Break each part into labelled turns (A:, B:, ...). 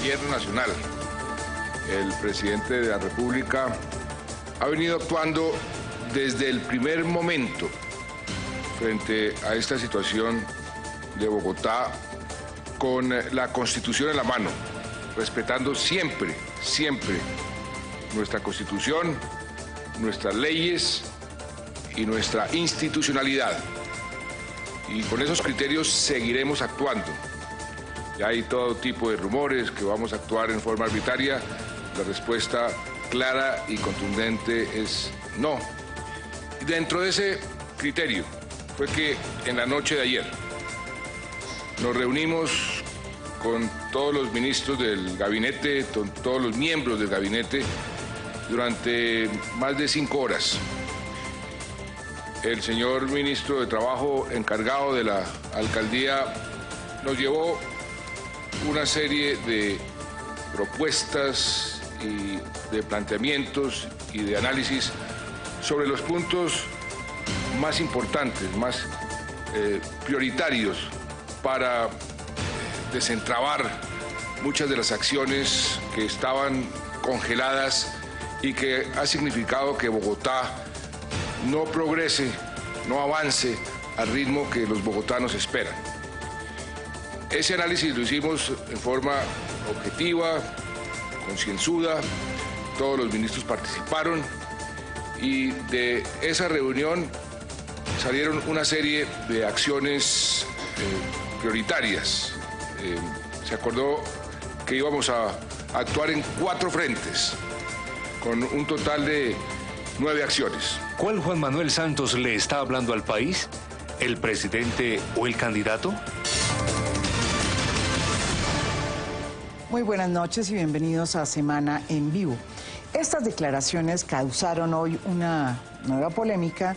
A: gobierno nacional, el presidente de la República, ha venido actuando desde el primer momento frente a esta situación de Bogotá con la Constitución en la mano, respetando siempre, siempre nuestra Constitución, nuestras leyes y nuestra institucionalidad. Y con esos criterios seguiremos actuando. Ya hay todo tipo de rumores que vamos a actuar en forma arbitraria. La respuesta clara y contundente es no. Y dentro de ese criterio fue que en la noche de ayer nos reunimos con todos los ministros del gabinete, con todos los miembros del gabinete, durante más de 5 horas. El señor ministro de Trabajo, encargado de la alcaldía, nos llevó una serie de propuestas y de planteamientos y de análisis sobre los puntos más importantes, más prioritarios para desentrabar muchas de las acciones que estaban congeladas y que ha significado que Bogotá no progrese, no avance al ritmo que los bogotanos esperan. Ese análisis lo hicimos en forma objetiva, concienzuda, todos los ministros participaron y de esa reunión salieron una serie de acciones prioritarias. Se acordó que íbamos a actuar en 4 frentes, con un total de 9 acciones.
B: ¿Cuál Juan Manuel Santos le está hablando al país? ¿El presidente o el candidato?
C: Muy buenas noches y bienvenidos a Semana en Vivo. Estas declaraciones causaron hoy una nueva polémica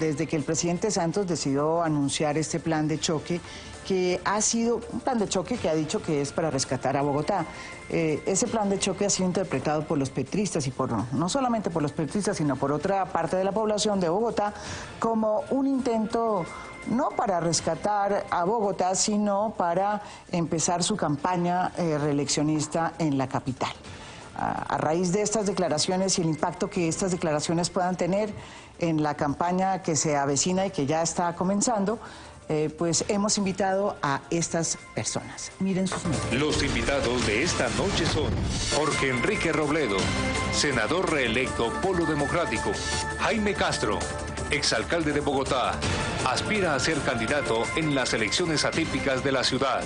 C: desde que el presidente Santos decidió anunciar este plan de choque, que ha sido un plan de choque que ha dicho que es para rescatar a Bogotá. Ese plan de choque ha sido interpretado por los petristas y no solamente por los petristas, sino por otra parte de la población de Bogotá como un intento no para rescatar a Bogotá, sino para empezar su campaña reeleccionista en la capital. A raíz de estas declaraciones y el impacto que estas declaraciones puedan tener en la campaña que se avecina y que ya está comenzando, pues hemos invitado a estas personas. Miren sus nombres.
B: Los invitados de esta noche son Jorge Enrique Robledo, senador reelecto Polo Democrático; Jaime Castro, exalcalde de Bogotá, aspira a ser candidato en las elecciones atípicas de la ciudad;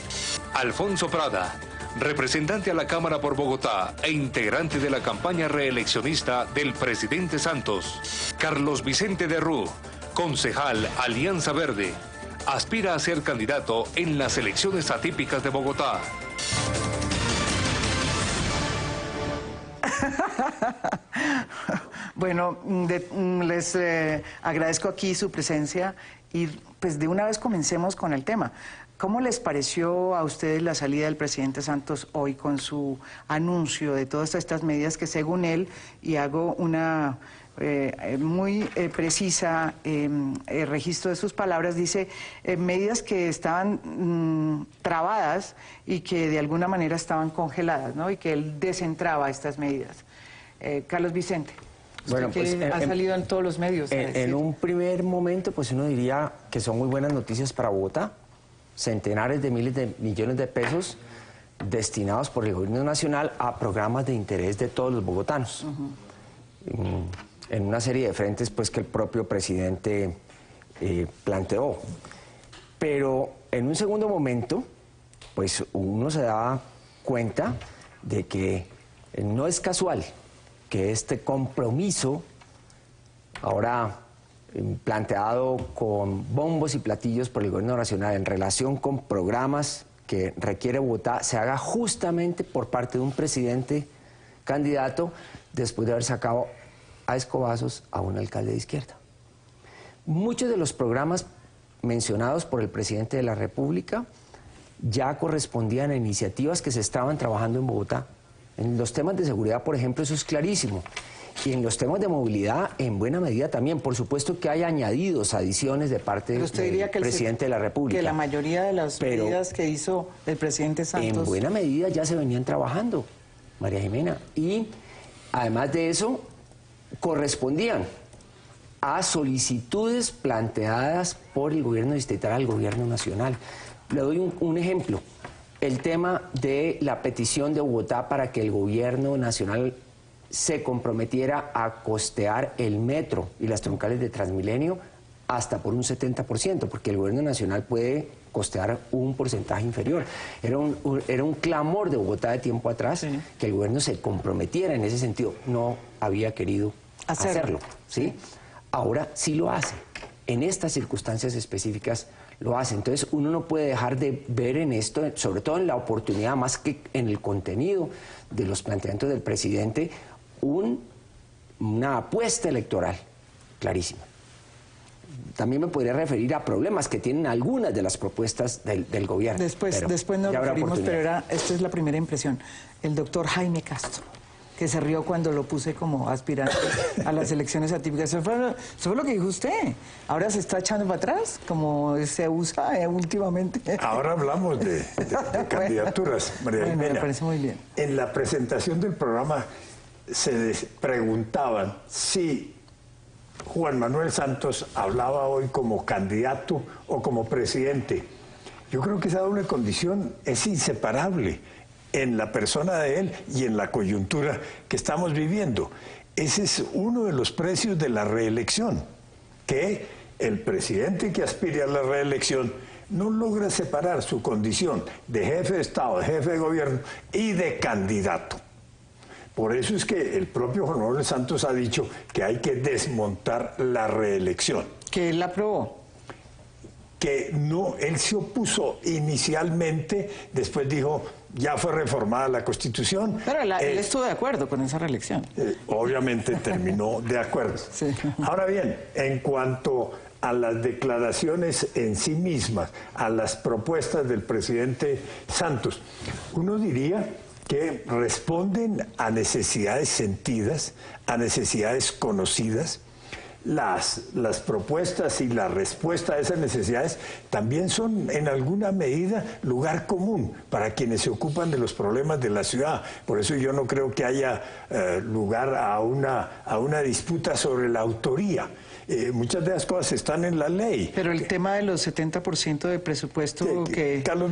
B: Alfonso Prada, representante a la Cámara por Bogotá e integrante de la campaña reeleccionista del presidente Santos; Carlos Vicente de Rú, concejal Alianza Verde, aspira a ser candidato en las elecciones atípicas de Bogotá.
C: Bueno, les agradezco aquí su presencia y pues de una vez comencemos con el tema. ¿Cómo les pareció a ustedes la salida del presidente Santos hoy con su anuncio de todas estas medidas que según él, y hago una muy precisa registro de sus palabras, dice medidas que estaban trabadas y que de alguna manera estaban congeladas, ¿no? Y que él descentraba estas medidas. Carlos Vicente,
D: bueno, pues,
C: ha salido en todos los medios.
D: En un primer momento, pues uno diría que son muy buenas noticias para Bogotá. Centenares de miles de millones de pesos destinados por el gobierno nacional a programas de interés de todos los bogotanos. En una serie de frentes pues que el propio presidente planteó. Pero en un segundo momento, pues uno se da cuenta de que no es casual que este compromiso, ahora planteado con bombos y platillos por el gobierno nacional en relación con programas que requiere Bogotá, se haga justamente por parte de un presidente candidato después de haber sacado a escobazos a un alcalde de izquierda. Muchos de los programas mencionados por el presidente de la República ya correspondían a iniciativas que se estaban trabajando en Bogotá. En los temas de seguridad, por ejemplo, eso es clarísimo. Y en los temas de movilidad, en buena medida también. Por supuesto que hay adiciones de parte del presidente de la República.
C: Que la mayoría de las medidas que hizo el presidente Santos...
D: En buena medida ya se venían trabajando, María Jimena. Y además de eso, correspondían a solicitudes planteadas por el gobierno distrital al gobierno nacional. Le doy un ejemplo. El tema de la petición de Bogotá para que el gobierno nacional se comprometiera a costear el metro y las troncales de Transmilenio hasta por un 70%, porque el gobierno nacional puede costear un porcentaje inferior. Era un clamor de Bogotá de tiempo atrás, sí, que el gobierno se comprometiera en ese sentido. No había querido hacerlo, ¿sí? Ahora sí lo hace. En estas circunstancias específicas lo hace. Entonces uno no puede dejar de ver en esto, sobre todo en la oportunidad, más que en el contenido de los planteamientos del presidente, una apuesta electoral clarísima. También me podría referir a problemas que tienen algunas de las propuestas del gobierno.
C: Después nos referimos, pero esta es la primera impresión. El doctor Jaime Castro, que se rió cuando lo puse como aspirante a las elecciones atípicas. Eso fue lo que dijo usted. Ahora se está echando para atrás, como se usa últimamente.
E: Ahora hablamos de candidaturas, María Jimena.
C: Me parece muy bien.
E: En la presentación del programa se preguntaban si Juan Manuel Santos hablaba hoy como candidato o como presidente. Yo creo que esa doble condición es inseparable en la persona de él y en la coyuntura que estamos viviendo. Ese es uno de los precios de la reelección, que el presidente que aspire a la reelección no logra separar su condición de jefe de Estado, de jefe de gobierno y de candidato. Por eso es que el propio Juan Manuel Santos ha dicho que hay que desmontar la reelección.
C: Que él la aprobó.
E: Que no, él se opuso inicialmente, después dijo, ya fue reformada la Constitución.
C: Pero él estuvo de acuerdo con esa reelección.
E: Obviamente terminó de acuerdo.
C: Sí.
E: Ahora bien, en cuanto a las declaraciones en sí mismas, a las propuestas del presidente Santos, uno diría que responden a necesidades sentidas, a necesidades conocidas. Las propuestas y la respuesta a esas necesidades también son en alguna medida lugar común para quienes se ocupan de los problemas de la ciudad. Por eso yo no creo que haya lugar a una disputa sobre la autoría. Muchas de las cosas están en la ley.
C: Pero el tema de los 70% de presupuesto que
E: Carlos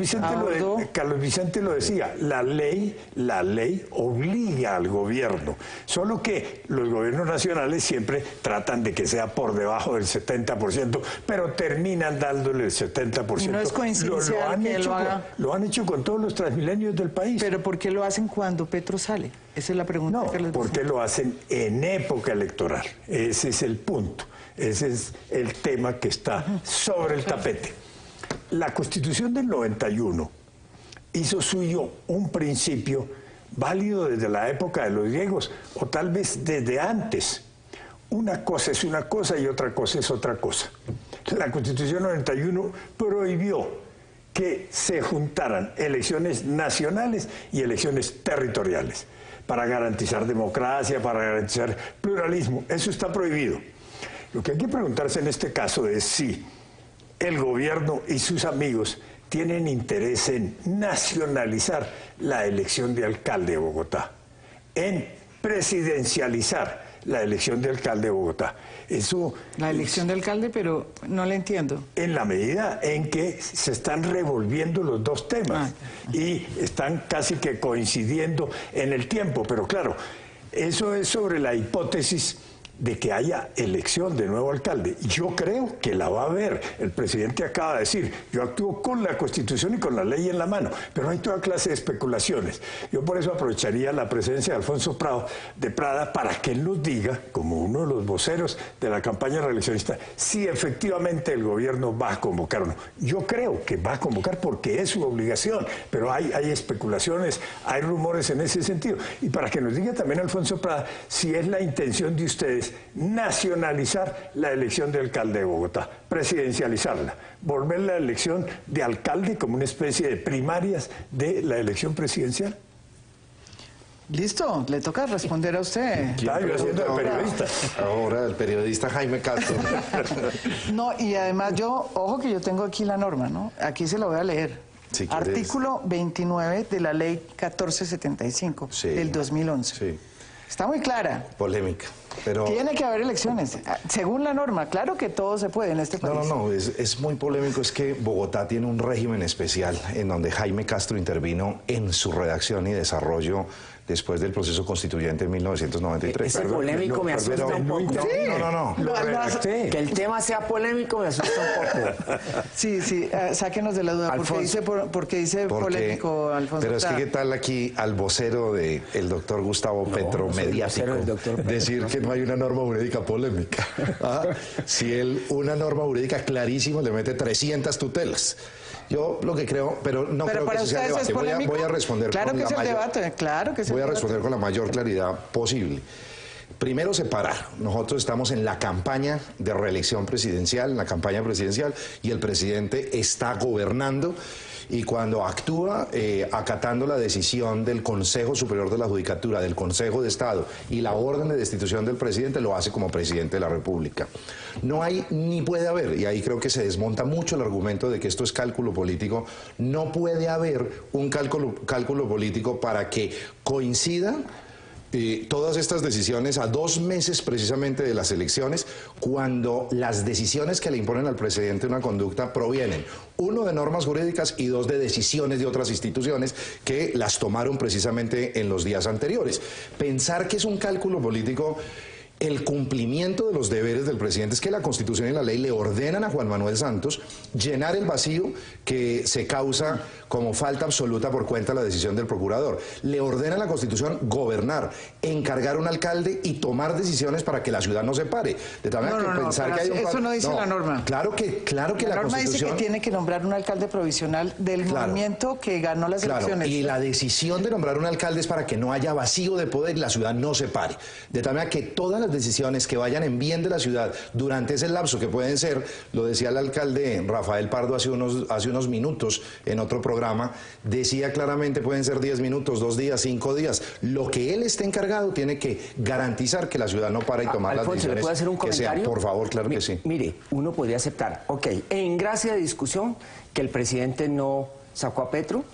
E: Vicente lo decía, la ley obliga al gobierno, solo que los gobiernos nacionales siempre tratan de que sea por debajo del 70%, pero terminan dándole el 70%.
C: Y no es coincidencia
E: lo han hecho con todos los transmilenios del país.
C: ¿Pero por qué lo hacen cuando Petro sale? Esa es la pregunta.
E: No, porque lo hacen en época electoral. Ese es el punto. Ese es el tema que está sobre el tapete. La Constitución del 91 hizo suyo un principio válido desde la época de los griegos, o tal vez desde antes. Una cosa es una cosa y otra cosa es otra cosa. La Constitución 91 prohibió que se juntaran elecciones nacionales y elecciones territoriales para garantizar democracia, para garantizar pluralismo. Eso está prohibido. Lo que hay que preguntarse en este caso es si el gobierno y sus amigos tienen interés en nacionalizar la elección de alcalde de Bogotá, en presidencializar la elección de alcalde de Bogotá. Eso
C: la elección de alcalde, pero no le entiendo.
E: En la medida en que se están revolviendo los dos temas y están casi que coincidiendo en el tiempo, pero claro, eso es sobre la hipótesis de que haya elección de nuevo alcalde. Yo creo que la va a haber. El presidente acaba de decir, yo actúo con la Constitución y con la ley en la mano, pero hay toda clase de especulaciones. Yo por eso aprovecharía la presencia de Alfonso de Prada para que él nos diga, como uno de los voceros de la campaña reeleccionista, si efectivamente el gobierno va a convocar o no. Yo creo que va a convocar porque es su obligación, pero hay especulaciones, hay rumores en ese sentido. Y para que nos diga también Alfonso Prada si es la intención de ustedes nacionalizar la elección de alcalde de Bogotá, presidencializarla, volver la elección de alcalde como una especie de primarias de la elección presidencial.
C: Listo, le toca responder a usted.
E: Está yo haciendo de periodista.
F: Ahora el periodista Jaime Castro.
C: No, y además ojo que yo tengo aquí la norma, ¿no? Aquí se la voy a leer.
F: Si quieres.
C: Artículo 29 de la ley 1475
F: Sí.
C: del 2011.
F: Sí.
C: Está muy clara.
F: Polémica. Pero
C: Tiene que haber elecciones. Según la norma, claro que todo se puede en este país.
F: no, es muy polémico. Es que Bogotá tiene un régimen especial en donde Jaime Castro intervino en su redacción y desarrollo después del proceso constituyente en 1993.
D: Ese polémico me asusta un poco.
F: No.
D: Que el tema sea polémico me asusta un poco.
C: Sí, sáquenos de la duda. ¿Por qué dice polémico, Alfonso?
F: Pero es que qué tal aquí al vocero del doctor Gustavo Petro,
D: no soy
F: mediático,
D: vocero del doctor Petro,
F: decir que no hay una norma jurídica polémica. Si él, una norma jurídica clarísima, le mete 300 tutelas. Yo lo que creo, pero no creo que ese sea el debate. Voy a responder
C: claro
F: con
C: que
F: la
C: es el
F: mayor,
C: debate, claro que es el
F: voy a
C: debate.
F: responder con la mayor claridad posible. Primero, separar. Nosotros estamos en la campaña de reelección presidencial, en la campaña presidencial, y el presidente está gobernando. Y cuando actúa acatando la decisión del Consejo Superior de la Judicatura, del Consejo de Estado y la orden de destitución del presidente, lo hace como presidente de la República. No hay ni puede haber, y ahí creo que se desmonta mucho el argumento de que esto es cálculo político, no puede haber un cálculo político para que coincidan todas estas decisiones a 2 meses precisamente de las elecciones, cuando las decisiones que le imponen al presidente una conducta provienen, 1, de normas jurídicas y 2, de decisiones de otras instituciones que las tomaron precisamente en los días anteriores. Pensar que es un cálculo político el cumplimiento de los deberes del presidente es que la Constitución y la ley le ordenan a Juan Manuel Santos llenar el vacío que se causa como falta absoluta por cuenta de la decisión del procurador. Le ordena a la Constitución gobernar, encargar a un alcalde y tomar decisiones para que la ciudad no se pare. De tal manera que pensar que hay un...
C: Eso no dice la norma.
F: Claro que
C: la
F: la
C: norma
F: Constitución
C: dice que tiene que nombrar un alcalde provisional del movimiento que ganó las elecciones.
F: Y la decisión de nombrar un alcalde es para que no haya vacío de poder y la ciudad no se pare. De tal manera que todas las decisiones que vayan en bien de la ciudad durante ese lapso, que pueden ser, lo decía el alcalde Rafael Pardo hace unos minutos en otro programa, decía claramente pueden ser 10 minutos, 2 días, 5 días. Lo que él esté encargado tiene que garantizar que la ciudad no para y tomar
D: Alfonso,
F: las decisiones.
D: ¿le puedo hacer un comentario?
F: Que sean, por favor, claro que sí.
D: Mire, uno podría aceptar, en gracia de discusión, que el presidente no sacó a Petro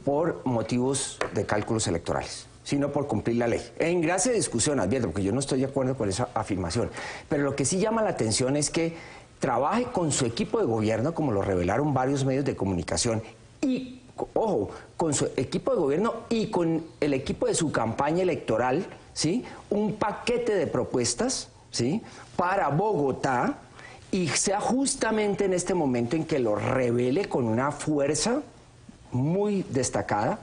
D: por motivos de cálculos electorales, sino por cumplir la ley. En gracia de discusión, advierto, porque yo no estoy de acuerdo con esa afirmación. Pero lo que sí llama la atención es que trabaje con su equipo de gobierno, como lo revelaron varios medios de comunicación, y, ojo, con su equipo de gobierno y con el equipo de su campaña electoral, ¿sí? Un paquete de propuestas, ¿sí? Para Bogotá, y sea justamente en este momento en que lo revele con una fuerza muy destacada,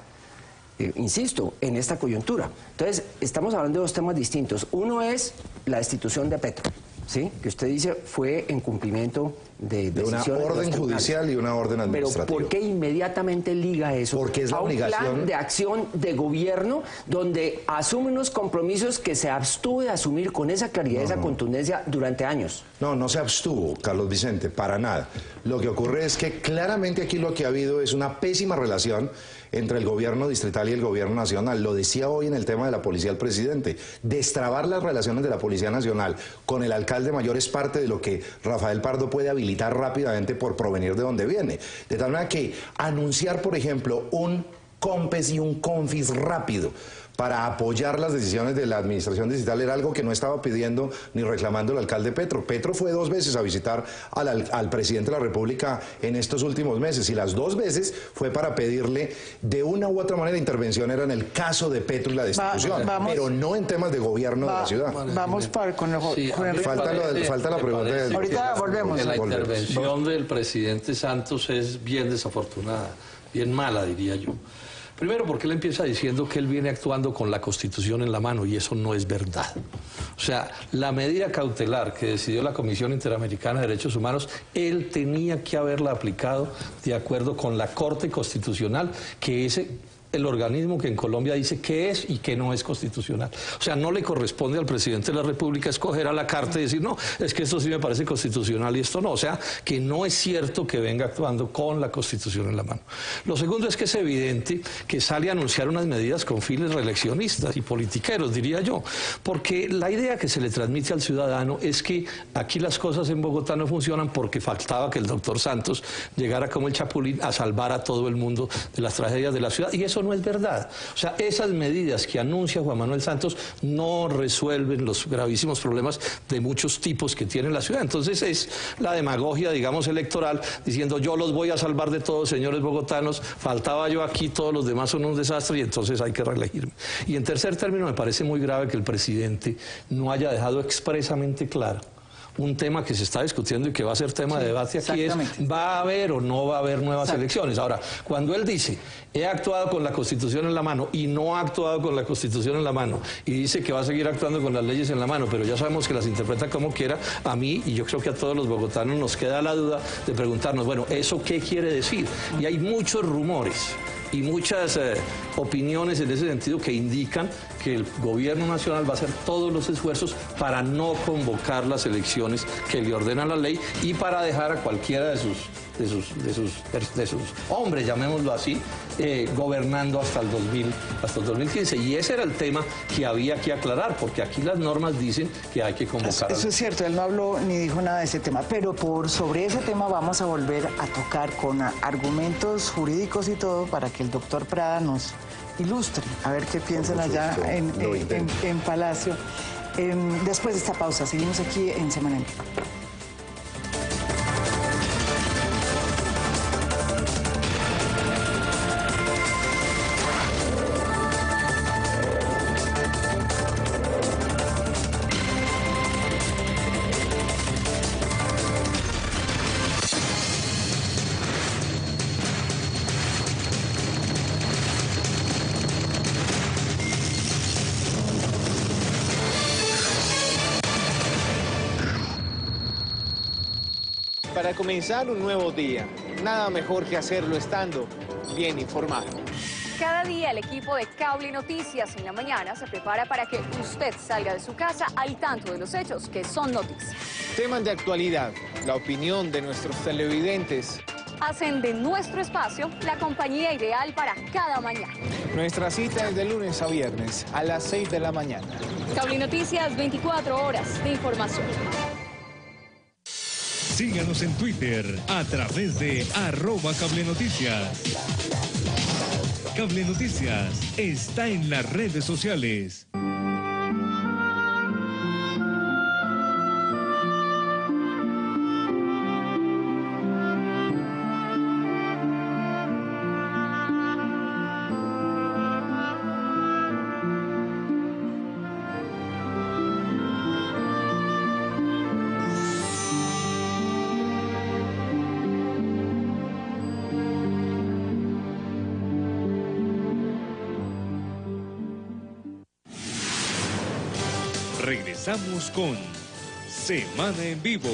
D: insisto, en esta coyuntura. Entonces, estamos hablando de 2 temas distintos. Uno es la destitución de Petro, ¿sí? Que usted dice fue en cumplimiento de
F: una orden judicial y una orden administrativa.
D: Pero ¿por qué inmediatamente liga eso
F: Porque es la
D: a un
F: obligación
D: plan de acción de gobierno donde asume unos compromisos que se abstuvo de asumir con esa claridad, esa contundencia durante años?
F: No se abstuvo, Carlos Vicente, para nada. Lo que ocurre es que claramente aquí lo que ha habido es una pésima relación entre el gobierno distrital y el gobierno nacional. Lo decía hoy en el tema de la policía el presidente. Destrabar las relaciones de la Policía Nacional con el alcalde mayor es parte de lo que Rafael Pardo puede habilitar rápidamente por provenir de donde viene. De tal manera que anunciar, por ejemplo, un COMPES y un CONFIS rápido para apoyar las decisiones de la administración distrital era algo que no estaba pidiendo ni reclamando el alcalde Petro. Petro fue 2 veces a visitar al presidente de la República en estos últimos meses, y las 2 veces fue para pedirle de una u otra manera intervención. Era en el caso de Petro y la destitución, pero no en temas de gobierno de la ciudad.
C: Vamos con el
F: Falta la pregunta.
C: Ahorita volvemos.
G: La intervención del presidente Santos es bien desafortunada, bien mala, diría yo. Primero, porque él empieza diciendo que él viene actuando con la Constitución en la mano, y eso no es verdad. O sea, la medida cautelar que decidió la Comisión Interamericana de Derechos Humanos, él tenía que haberla aplicado de acuerdo con la Corte Constitucional, que ese el organismo que en Colombia dice qué es y qué no es constitucional. O sea, no le corresponde al presidente de la República escoger a la carta y decir, no, es que esto sí me parece constitucional y esto no. O sea, que no es cierto que venga actuando con la Constitución en la mano. Lo segundo es que es evidente que sale a anunciar unas medidas con fines reeleccionistas y politiqueros, diría yo, porque la idea que se le transmite al ciudadano es que aquí las cosas en Bogotá no funcionan porque faltaba que el doctor Santos llegara como el Chapulín a salvar a todo el mundo de las tragedias de la ciudad, y eso no es verdad. O sea, esas medidas que anuncia Juan Manuel Santos no resuelven los gravísimos problemas de muchos tipos que tiene la ciudad. Entonces es la demagogia, digamos, electoral, diciendo yo los voy a salvar de todos, señores bogotanos, faltaba yo aquí, todos los demás son un desastre y entonces hay que reelegirme. Y en tercer término, me parece muy grave que el presidente no haya dejado expresamente claro un tema que se está discutiendo y que va a ser tema de debate aquí es, ¿va a haber o no va a haber nuevas elecciones? Ahora, cuando él dice, he actuado con la Constitución en la mano y no ha actuado con la Constitución en la mano, y dice que va a seguir actuando con las leyes en la mano, pero ya sabemos que las interpreta como quiera, a mí, y yo creo que a todos los bogotanos nos queda la duda de preguntarnos, bueno, ¿eso qué quiere decir? Y hay muchos rumores y muchas opiniones en ese sentido que indican que el gobierno nacional va a hacer todos los esfuerzos para no convocar las elecciones que le ordena la ley y para dejar a cualquiera de sus hombres, llamémoslo así, gobernando hasta el 2015. Y ese era el tema que había que aclarar, porque aquí las normas dicen que hay que convocar.
C: Eso es cierto, él no habló ni dijo nada de ese tema, pero sobre ese tema vamos a volver a tocar con argumentos jurídicos y todo para que el doctor Prada nos ilustre, a ver qué piensan allá en Palacio. Después de esta pausa, seguimos aquí en Semana en Vivo.
H: Para comenzar un nuevo día, nada mejor que hacerlo estando bien informado.
I: Cada día el equipo de Cable Noticias en la mañana se prepara para que usted salga de su casa al tanto de los hechos que son noticias.
H: Temas de actualidad, la opinión de nuestros televidentes.
I: Hacen de nuestro espacio la compañía ideal para cada mañana.
H: Nuestra cita es de lunes a viernes a las 6 de la mañana.
I: Cable Noticias, 24 horas de información.
J: Síganos en Twitter a través de @CableNoticias. Cable Noticias está en las redes sociales. Regresamos con Semana en Vivo.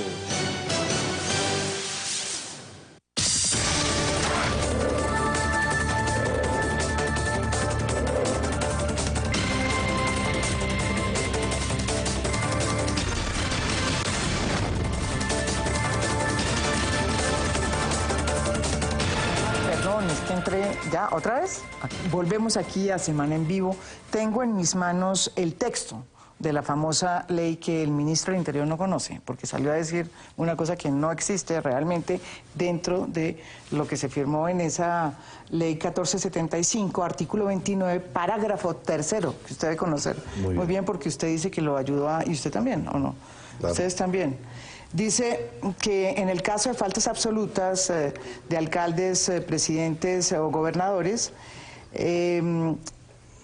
C: Perdón, es que entré ya, ¿otra vez? Volvemos aquí a Semana en Vivo. Tengo en mis manos el texto de la famosa ley que el ministro del Interior no conoce, porque salió a decir una cosa que no existe realmente dentro de lo que se firmó en esa ley 1475, artículo 29, parágrafo 3º, que usted debe conocer muy bien porque usted dice que lo ayudó y usted también, ¿o no? Claro. Ustedes también. Dice que en el caso de faltas absolutas de alcaldes, presidentes o gobernadores,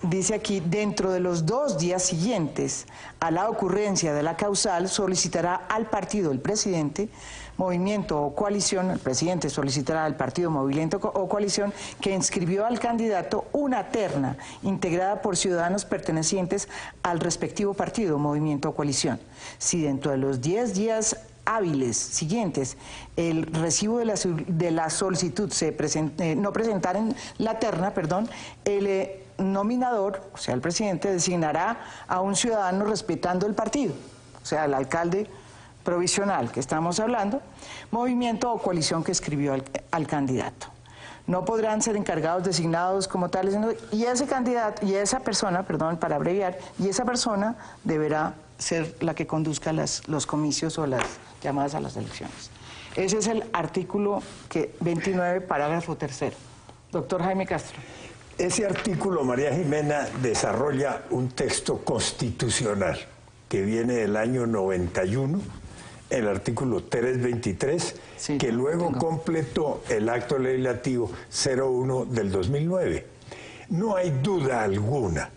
C: dice aquí, dentro de los 2 días siguientes a la ocurrencia de la causal, solicitará al partido, el presidente, movimiento o coalición, el presidente solicitará al partido, movimiento o coalición que inscribió al candidato una terna integrada por ciudadanos pertenecientes al respectivo partido, movimiento o coalición. Si dentro de los 10 días hábiles siguientes el recibo de la solicitud no presentar en la terna, el nominador, o sea, el presidente, designará a un ciudadano respetando el partido, o sea, el alcalde provisional que estamos hablando, movimiento o coalición que escribió al candidato. No podrán ser encargados designados como tales, y ese candidato, y esa persona, para abreviar, y esa persona deberá ser la que conduzca los comicios o las llamadas a las elecciones. Ese es el artículo 29, parágrafo 3. Doctor Jaime Castro.
E: Ese artículo, María Jimena, desarrolla un texto constitucional que viene del año 91, el artículo 323, sí, que luego completó el acto legislativo 01 del 2009. No hay duda alguna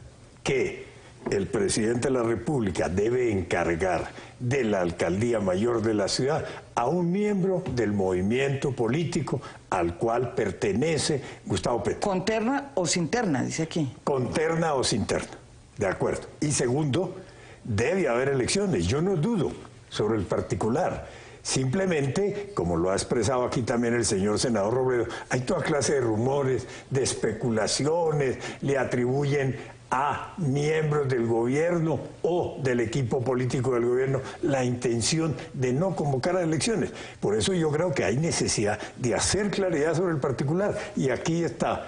E: que el presidente de la República debe encargar de la alcaldía mayor de la ciudad a un miembro del movimiento político al cual pertenece Gustavo Petro.
C: ¿Con terna o sin terna, dice aquí?
E: Con terna o sin terna, de acuerdo. Y segundo, debe haber elecciones, yo no dudo sobre el particular. Simplemente, como lo ha expresado aquí también el señor senador Robledo, hay toda clase de rumores, de especulaciones, le atribuyen a miembros del gobierno o del equipo político del gobierno la intención de no convocar a elecciones. Por eso yo creo que hay necesidad de hacer claridad sobre el particular. Y aquí está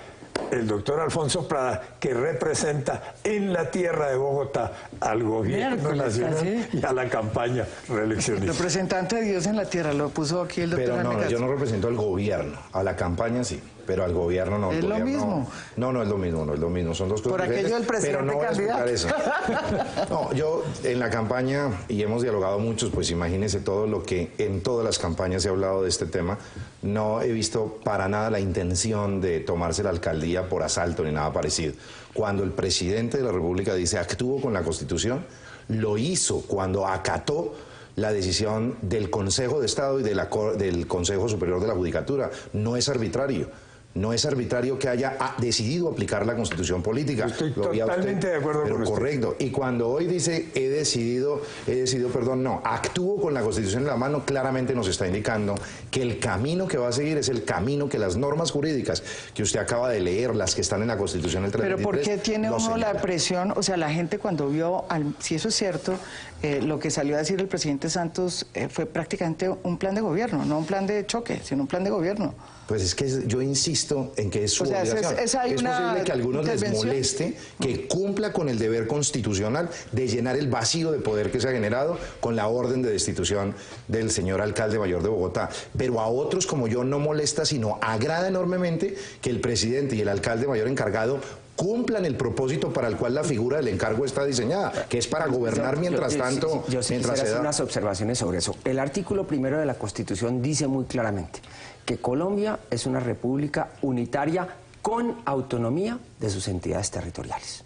E: el doctor Alfonso Prada, que representa en la tierra de Bogotá al gobierno nacional y a la campaña reeleccionista.
C: Representante de Dios en la tierra, lo puso aquí el doctor.
F: Pero no, yo no represento al gobierno, a la campaña sí, pero al gobierno no.
C: ¿Es lo mismo?
F: No, no es lo mismo, no es lo mismo, son dos cosas
C: por aquello del presidente
F: pero no voy a explicar eso. No, yo en la campaña, y hemos dialogado muchos, pues imagínense todo lo que en todas las campañas se ha hablado de este tema, no he visto para nada la intención de tomarse la alcaldía por asalto ni nada parecido. Cuando el presidente de la República dice actúo con la Constitución, lo hizo cuando acató la decisión del Consejo de Estado y del Consejo Superior de la Judicatura. No es arbitrario. No es arbitrario que haya decidido aplicar la Constitución política.
E: Estoy totalmente de acuerdo con usted.
F: Correcto. Y cuando hoy dice no, actúo con la Constitución en la mano, claramente nos está indicando que el camino que va a seguir es el camino que las normas jurídicas que usted acaba de leer, las que están en la Constitución del 33.
C: Pero ¿por qué tiene uno la presión? O sea, la gente cuando vio, si eso es cierto, lo que salió a decir el presidente Santos fue prácticamente un plan de gobierno, no un plan de choque, sino un plan de gobierno.
F: Pues es que yo insisto en que es su obligación. Es posible que a algunos les moleste que cumpla con el deber constitucional de llenar el vacío de poder que se ha generado con la orden de destitución del señor alcalde mayor de Bogotá. Pero a otros como yo no molesta, sino agrada enormemente que el presidente y el alcalde mayor encargado cumplan el propósito para el cual la figura del encargo está diseñada, que es para gobernar mientras tanto.
D: Yo quisiera hacer unas observaciones sobre eso. El artículo 1 de la Constitución dice muy claramente que Colombia es una república unitaria con autonomía de sus entidades territoriales.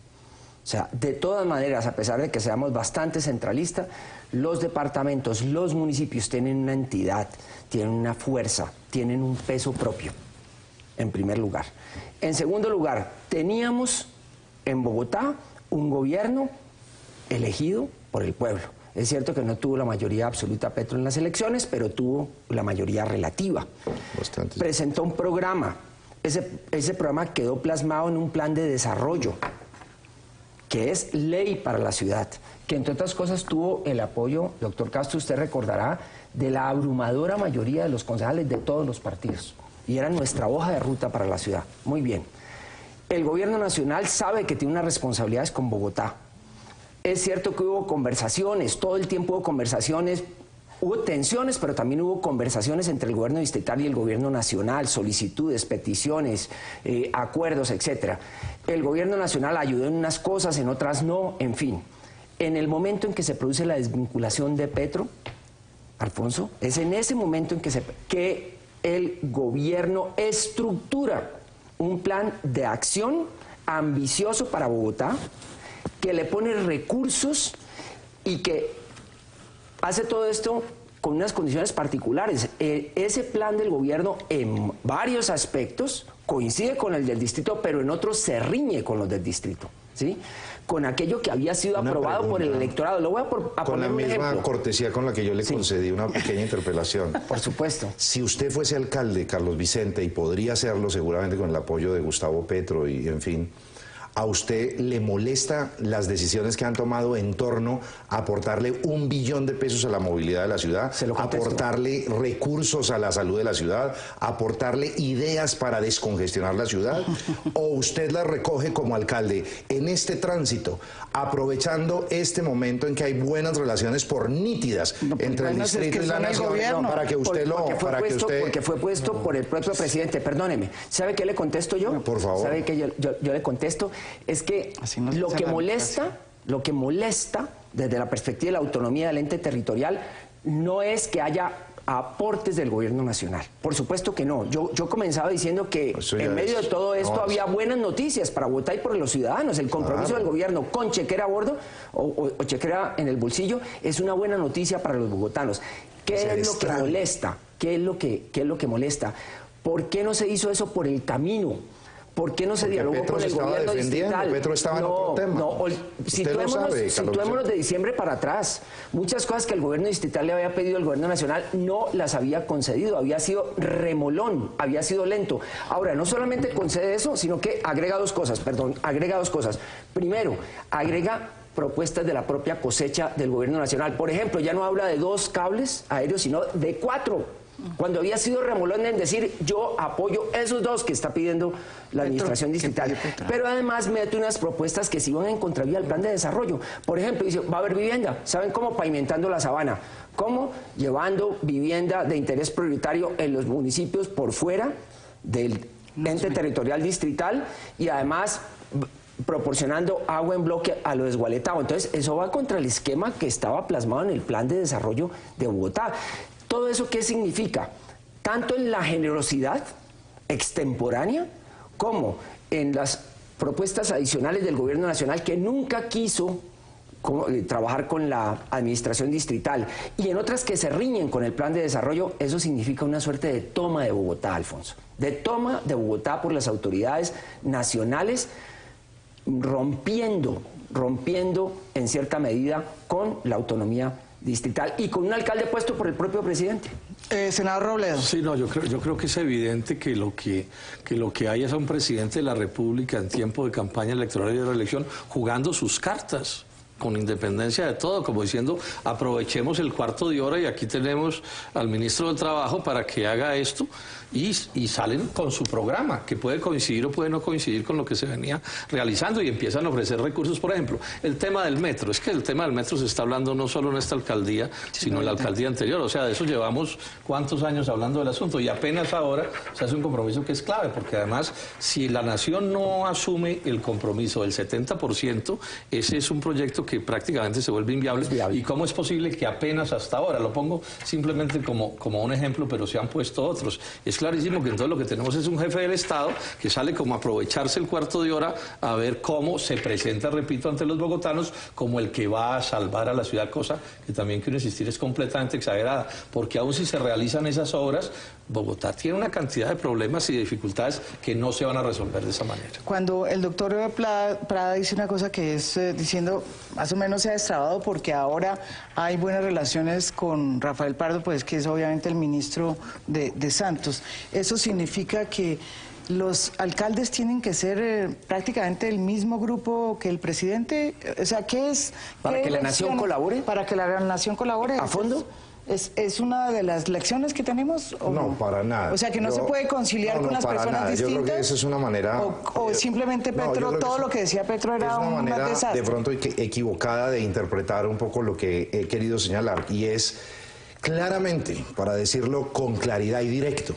D: O sea, de todas maneras, a pesar de que seamos bastante centralistas, los departamentos, los municipios tienen una entidad, tienen una fuerza, tienen un peso propio, en primer lugar. En segundo lugar, teníamos en Bogotá un gobierno elegido por el pueblo. Es cierto que no tuvo la mayoría absoluta Petro en las elecciones, pero tuvo la mayoría relativa.
F: Bastante.
D: Presentó un programa. Ese programa quedó plasmado en un plan de desarrollo, que es ley para la ciudad, que entre otras cosas tuvo el apoyo, doctor Castro, usted recordará, de la abrumadora mayoría de los concejales de todos los partidos. Y era nuestra hoja de ruta para la ciudad. Muy bien. El gobierno nacional sabe que tiene unas responsabilidades con Bogotá. Es cierto que hubo conversaciones, todo el tiempo hubo conversaciones, hubo tensiones, pero también hubo conversaciones entre el gobierno distrital y el gobierno nacional, solicitudes, peticiones, acuerdos, etcétera. El gobierno nacional ayudó en unas cosas, en otras no, en fin. En el momento en que se produce la desvinculación de Petro, Alfonso, es en ese momento en que el gobierno estructura un plan de acción ambicioso para Bogotá, que le pone recursos y que hace todo esto con unas condiciones particulares. Ese plan del gobierno en varios aspectos coincide con el del distrito, pero en otros se riñe con los del distrito, ¿sí? con aquello que había sido aprobado por el electorado. Lo voy a poner
F: con la
D: un
F: misma
D: ejemplo.
F: cortesía con la que yo le concedí una pequeña interpelación.
D: Por supuesto.
F: Si usted fuese alcalde, Carlos Vicente, y podría hacerlo seguramente con el apoyo de Gustavo Petro y en fin, ¿a usted le molesta las decisiones que han tomado en torno a aportarle $1 billón de pesos a la movilidad de la ciudad, aportarle recursos a la salud de la ciudad, aportarle ideas para descongestionar la ciudad? ¿O usted las recoge como alcalde en este tránsito, aprovechando este momento en que hay buenas relaciones por nítidas entre el distrito y la nación, para que usted
D: Porque fue puesto por el propio presidente. Perdóneme, ¿sabe qué le contesto yo?
F: Por favor.
D: ¿Sabe qué yo le contesto? Es que lo que molesta desde la perspectiva de la autonomía del ente territorial no es que haya aportes del gobierno nacional. Por supuesto que no. Yo comenzaba diciendo que en medio de todo esto había buenas noticias para Bogotá y por los ciudadanos. El compromiso del gobierno con chequera a bordo o chequera en el bolsillo es una buena noticia para los bogotanos. ¿Qué es lo que molesta? ¿Qué es lo que molesta? ¿Por qué no se hizo eso por el camino? ¿Por qué no se dialogó
F: Petro
D: con el gobierno distrital?
F: Petro estaba en otro tema.
D: Situémonos de diciembre para atrás. Muchas cosas que el gobierno distrital le había pedido al gobierno nacional no las había concedido. Había sido remolón, había sido lento. Ahora, no solamente concede eso, sino que agrega dos cosas. Primero, agrega propuestas de la propia cosecha del gobierno nacional. Por ejemplo, ya no habla de 2 cables aéreos, sino de 4. Cuando había sido remolón en decir yo apoyo esos 2 que está pidiendo la administración distrital. Pero además mete unas propuestas que sí van en contravía al plan de desarrollo. Por ejemplo, dice, va a haber vivienda. ¿Saben cómo? Pavimentando la sabana. ¿Cómo? Llevando vivienda de interés prioritario en los municipios por fuera del ente territorial distrital y además proporcionando agua en bloque a lo desgualetado. Entonces, eso va contra el esquema que estaba plasmado en el plan de desarrollo de Bogotá. ¿Todo eso qué significa? Tanto en la generosidad extemporánea como en las propuestas adicionales del gobierno nacional que nunca quiso trabajar con la administración distrital y en otras que se riñen con el plan de desarrollo. Eso significa una suerte de toma de Bogotá, Alfonso. De toma de Bogotá por las autoridades nacionales, rompiendo en cierta medida con la autonomía distrital y con un alcalde puesto por el propio presidente.
C: Senador Robledo.
G: Sí, no, yo creo que es evidente que lo que hay es a un presidente de la República en tiempo de campaña electoral y de reelección jugando sus cartas con independencia de todo, como diciendo, aprovechemos el cuarto de hora y aquí tenemos al ministro del Trabajo para que haga esto, y salen con su programa, que puede coincidir o puede no coincidir con lo que se venía realizando, y empiezan a ofrecer recursos. Por ejemplo, el tema del metro. Es que el tema del metro se está hablando no solo en esta alcaldía, sino en la alcaldía anterior. O sea, de eso llevamos cuántos años hablando del asunto, y apenas ahora se hace un compromiso que es clave, porque además, si la nación no asume el compromiso del 70%, ese es un proyecto que prácticamente se vuelve inviable. ¿Y cómo es posible que apenas hasta ahora? Lo pongo simplemente como un ejemplo, pero se han puesto otros. Es clarísimo que entonces lo que tenemos es un jefe del Estado que sale como a aprovecharse el cuarto de hora a ver cómo se presenta, repito, ante los bogotanos como el que va a salvar a la ciudad, cosa que también quiero insistir es completamente exagerada, porque aún si se realizan esas obras, Bogotá tiene una cantidad de problemas y de dificultades que no se van a resolver de esa manera.
C: Cuando el doctor Prada dice una cosa que es diciendo, más o menos se ha destrabado porque ahora hay buenas relaciones con Rafael Pardo, pues que es obviamente el ministro de Santos. Eso significa que los alcaldes tienen que ser prácticamente el mismo grupo que el presidente. O sea, ¿qué es?
D: ¿Para que la nación colabore?
C: Para que la nación colabore.
D: ¿A fondo?
C: ¿Es una de las lecciones que tenemos? ¿O
F: no, para nada.
C: O sea, que no se puede conciliar con las personas
F: nada.
C: distintas.
F: Yo creo que esa es una manera...
C: O simplemente Petro, todo lo que decía Petro era
F: una manera
C: desastre.
F: de pronto equivocada de interpretar un poco lo que he querido señalar, y es claramente, para decirlo con claridad y directo,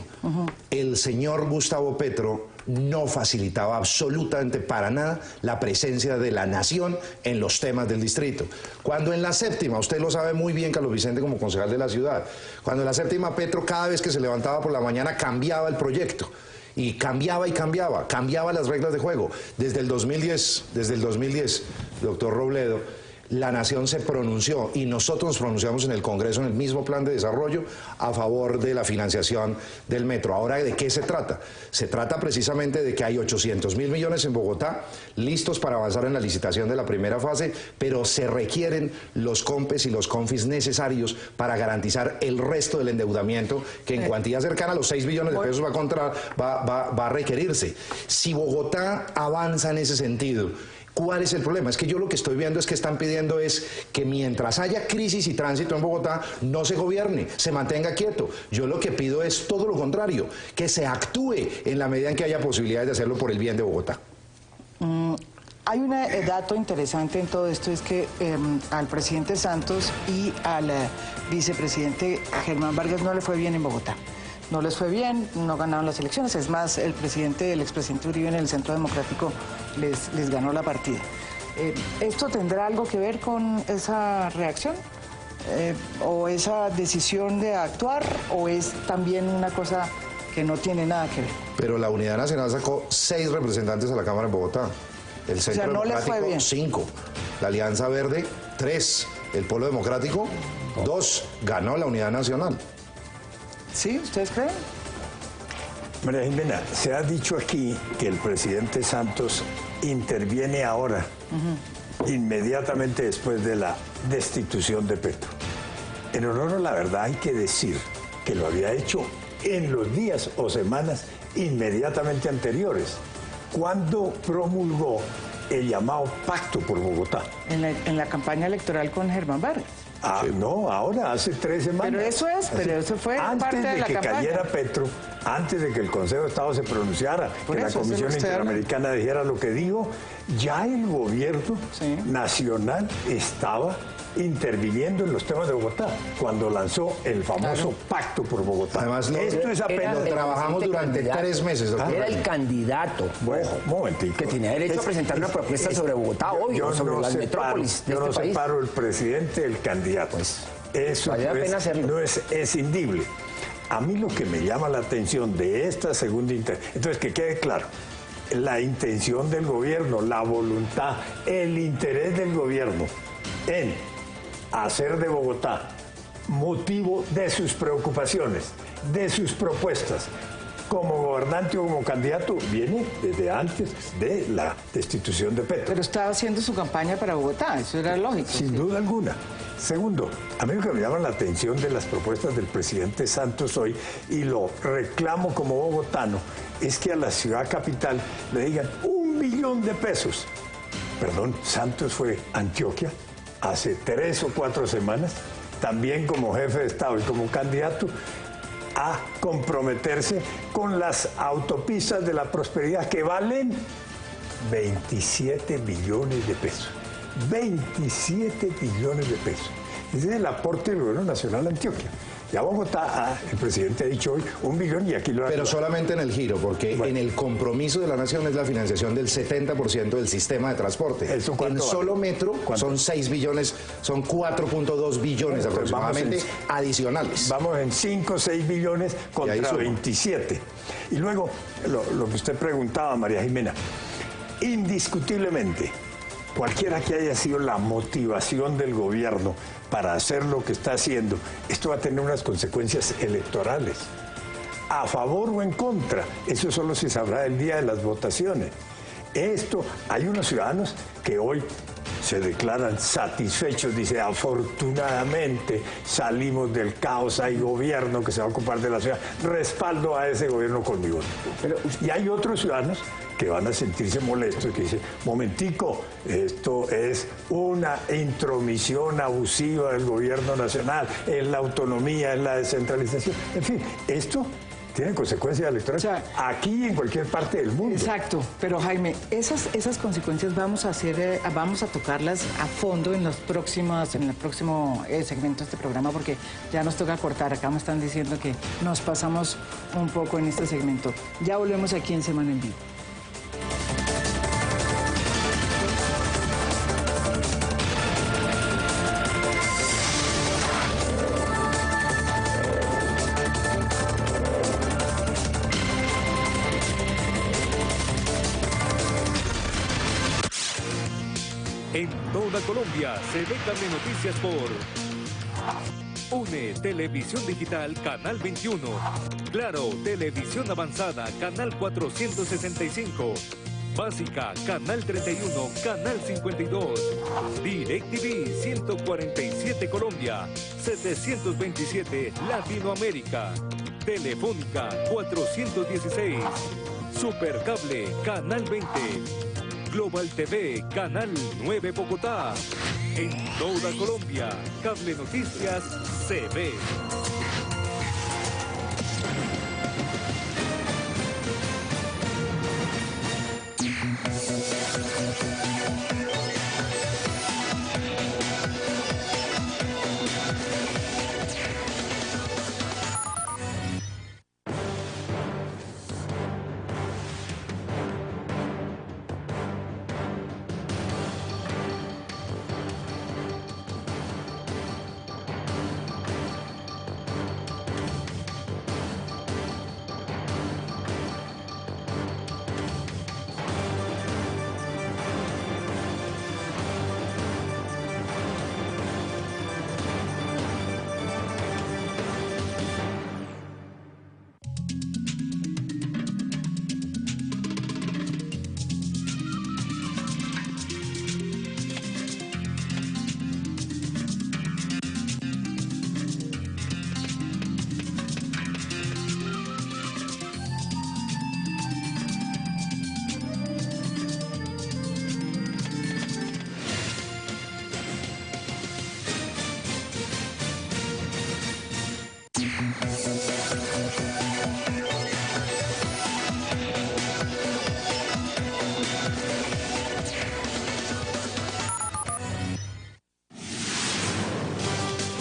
F: el señor Gustavo Petro no facilitaba absolutamente para nada la presencia de la nación en los temas del distrito. Cuando en la séptima, usted lo sabe muy bien, Carlos Vicente, como concejal de la ciudad, cuando en la séptima Petro cada vez que se levantaba por la mañana cambiaba el proyecto. Y cambiaba las reglas de juego. Desde el 2010, doctor Robledo, la Nación se pronunció y nosotros nos pronunciamos en el Congreso, en el mismo plan de desarrollo, a favor de la financiación del metro. Ahora, ¿de qué se trata? Se trata precisamente de que hay 800.000 millones en Bogotá, listos para avanzar en la licitación de la primera fase, pero se requieren los COMPES y los CONFIS necesarios para garantizar el resto del endeudamiento que en cuantía cercana a los 6 billones de pesos va a requerirse. Si Bogotá avanza en ese sentido, ¿cuál es el problema? Es que yo lo que estoy viendo es que están pidiendo es que mientras haya crisis y tránsito en Bogotá, no se gobierne, se mantenga quieto. Yo lo que pido es todo lo contrario, que se actúe en la medida en que haya posibilidades de hacerlo por el bien de Bogotá.
C: Hay un dato interesante en todo esto, es que al presidente Santos y al vicepresidente Germán Vargas no le fue bien en Bogotá. No les fue bien, no ganaron las elecciones. Es más, el expresidente Uribe en el Centro Democrático les ganó la partida. ¿Esto tendrá algo que ver con esa reacción? ¿O esa decisión de actuar? ¿O es también una cosa que no tiene nada que ver?
F: Pero la Unidad Nacional sacó 6 representantes a la Cámara en Bogotá. El Centro Democrático, 5. La Alianza Verde, 3. El Polo Democrático, 2. Ganó la Unidad Nacional.
C: ¿Sí? ¿Ustedes creen?
E: María Jimena, se ha dicho aquí que el presidente Santos interviene ahora, inmediatamente después de la destitución de Petro. En honor a la verdad hay que decir que lo había hecho en los días o semanas inmediatamente anteriores, cuando promulgó el llamado Pacto por Bogotá.
C: En la campaña electoral con Germán Vargas.
E: Ah, sí. No, ahora hace 3 semanas.
C: Pero eso fue parte de la campaña.
E: Antes de que cayera Petro, antes de que el Consejo de Estado se pronunciara, que la Comisión Interamericana dijera lo que dijo, ya el gobierno nacional estaba interviniendo en los temas de Bogotá, cuando lanzó el famoso Pacto por Bogotá.
F: Además, esto es apenas lo trabajamos durante 3 meses.
D: Era el candidato, que tenía derecho a presentar una propuesta sobre Bogotá, obvio, sobre las metrópolis de este país.
E: Yo no separo el presidente del candidato. Eso no es escindible. A mí lo que me llama la atención de esta segunda intervención, entonces que quede claro, la intención del gobierno, la voluntad, el interés del gobierno en hacer de Bogotá motivo de sus preocupaciones, de sus propuestas, como gobernante o como candidato, viene desde antes de la destitución de Petro.
C: Pero estaba haciendo su campaña para Bogotá, eso era lógico.
E: Sin duda alguna. Segundo, a mí lo que me llama la atención de las propuestas del presidente Santos hoy, y lo reclamo como bogotano, es que a la ciudad capital le digan 1 billón de pesos. Perdón, Santos fue a Antioquia hace 3 o 4 semanas, también como jefe de Estado y como candidato, a comprometerse con las autopistas de la prosperidad que valen 27 billones de pesos. 27 billones de pesos. Ese es el aporte del gobierno nacional a Antioquia. Ya Bogotá, el presidente ha dicho hoy 1 billón y aquí lo ha...
F: Pero solamente en el giro, porque en el compromiso de la nación es la financiación del 70% del sistema de transporte. En solo metro son 6 billones, son 4.2 billones aproximadamente adicionales.
E: Vamos en 5 o 6 billones contra 27. Y luego, lo que usted preguntaba, María Jimena, indiscutiblemente, cualquiera que haya sido la motivación del gobierno para hacer lo que está haciendo, esto va a tener unas consecuencias electorales. A favor o en contra, eso solo se sabrá el día de las votaciones. Hay unos ciudadanos que hoy se declaran satisfechos, dice, afortunadamente salimos del caos, hay gobierno que se va a ocupar de la ciudad, respaldo a ese gobierno con mi voto. Y hay otros ciudadanos que van a sentirse molestos, que dicen, momentico, esto es una intromisión abusiva del gobierno nacional, es la autonomía, es la descentralización. En fin, esto tiene consecuencias electorales aquí y en cualquier parte del mundo.
C: Exacto, pero Jaime, esas consecuencias vamos a tocarlas a fondo en el próximo segmento de este programa, porque ya nos toca cortar. Acá me están diciendo que nos pasamos un poco en este segmento. Ya volvemos aquí en Semana en Vivo.
J: En todo toda Colombia se ve Cable Noticias por UNE, Televisión Digital, Canal 21. Claro, Televisión Avanzada, Canal 465. Básica, Canal 31, Canal 52. DirecTV, 147 Colombia, 727 Latinoamérica. Telefónica, 416. Supercable, Canal 20. Global TV, Canal 9 Bogotá. En toda Colombia, Cable Noticias se ve.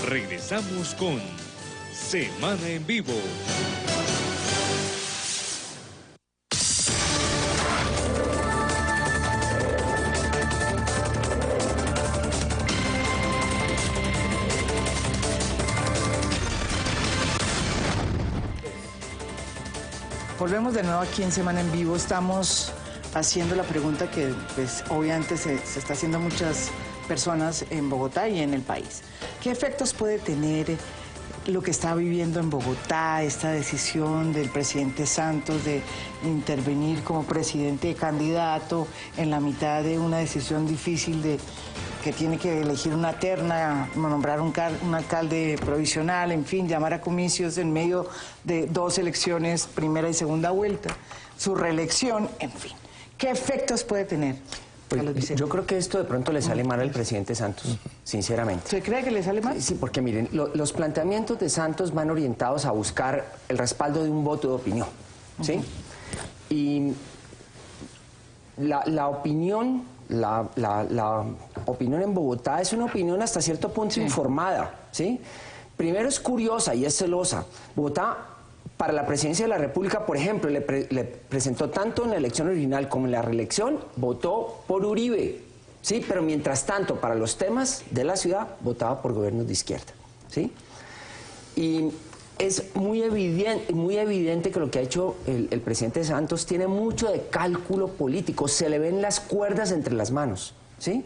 J: Regresamos con Semana en Vivo.
C: Volvemos de nuevo aquí en Semana en Vivo. Estamos haciendo la pregunta que pues, obviamente se está haciendo muchas personas en Bogotá y en el país. ¿Qué efectos puede tener lo que está viviendo en Bogotá, esta decisión del presidente Santos de intervenir como presidente candidato en la mitad de una decisión difícil de que tiene que elegir una terna, nombrar un alcalde provisional, en fin, llamar a comicios en medio de dos elecciones, primera y segunda vuelta, su reelección, en fin? ¿Qué efectos puede tener?
D: Pues, yo creo que esto de pronto le sale mal al presidente Santos, sinceramente.
C: ¿Se cree que le sale mal?
D: Sí, porque miren, los planteamientos de Santos van orientados a buscar el respaldo de un voto de opinión, ¿sí? Y la opinión en Bogotá es una opinión hasta cierto punto informada, ¿sí? Primero es curiosa y es celosa. Bogotá, para la presidencia de la República, por ejemplo, le presentó tanto en la elección original como en la reelección, votó por Uribe, ¿sí? Pero mientras tanto, para los temas de la ciudad, votaba por gobiernos de izquierda, ¿sí? Y es muy evidente que lo que ha hecho el presidente Santos tiene mucho de cálculo político, se le ven las cuerdas entre las manos, ¿sí?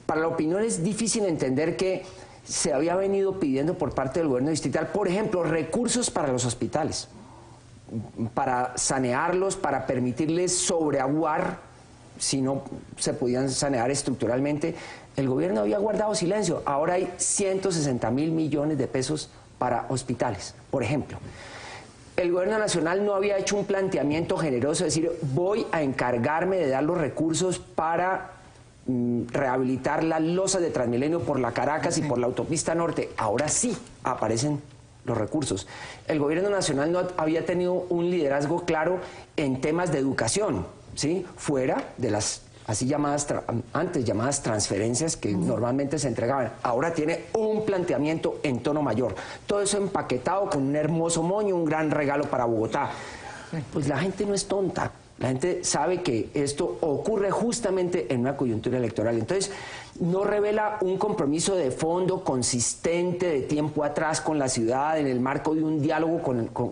D: Para la opinión es difícil entender que se había venido pidiendo por parte del gobierno distrital, por ejemplo, recursos para los hospitales, para sanearlos, para permitirles sobreaguar, si no se podían sanear estructuralmente. El gobierno había guardado silencio. Ahora hay 160.000 millones de pesos para hospitales, por ejemplo. El gobierno nacional no había hecho un planteamiento generoso, es decir, voy a encargarme de dar los recursos para rehabilitar las losas de Transmilenio por la Caracas y por la autopista norte. Ahora sí aparecen los recursos. El gobierno nacional no había tenido un liderazgo claro en temas de educación, ¿sí? Fuera de las así llamadas, antes llamadas transferencias que normalmente se entregaban. Ahora tiene un planteamiento en tono mayor. Todo eso empaquetado con un hermoso moño, un gran regalo para Bogotá. Pues la gente no es tonta. La gente sabe que esto ocurre justamente en una coyuntura electoral. Entonces, no revela un compromiso de fondo consistente de tiempo atrás con la ciudad en el marco de un diálogo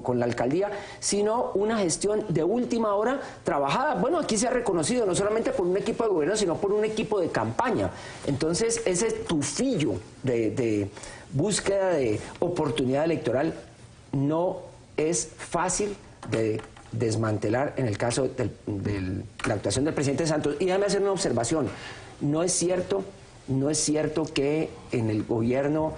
D: con la alcaldía, sino una gestión de última hora trabajada. Bueno, aquí se ha reconocido no solamente por un equipo de gobierno, sino por un equipo de campaña. Entonces, ese tufillo de búsqueda de oportunidad electoral no es fácil de desmantelar en el caso de la actuación del presidente Santos. Y déjame hacer una observación. No es cierto que en el gobierno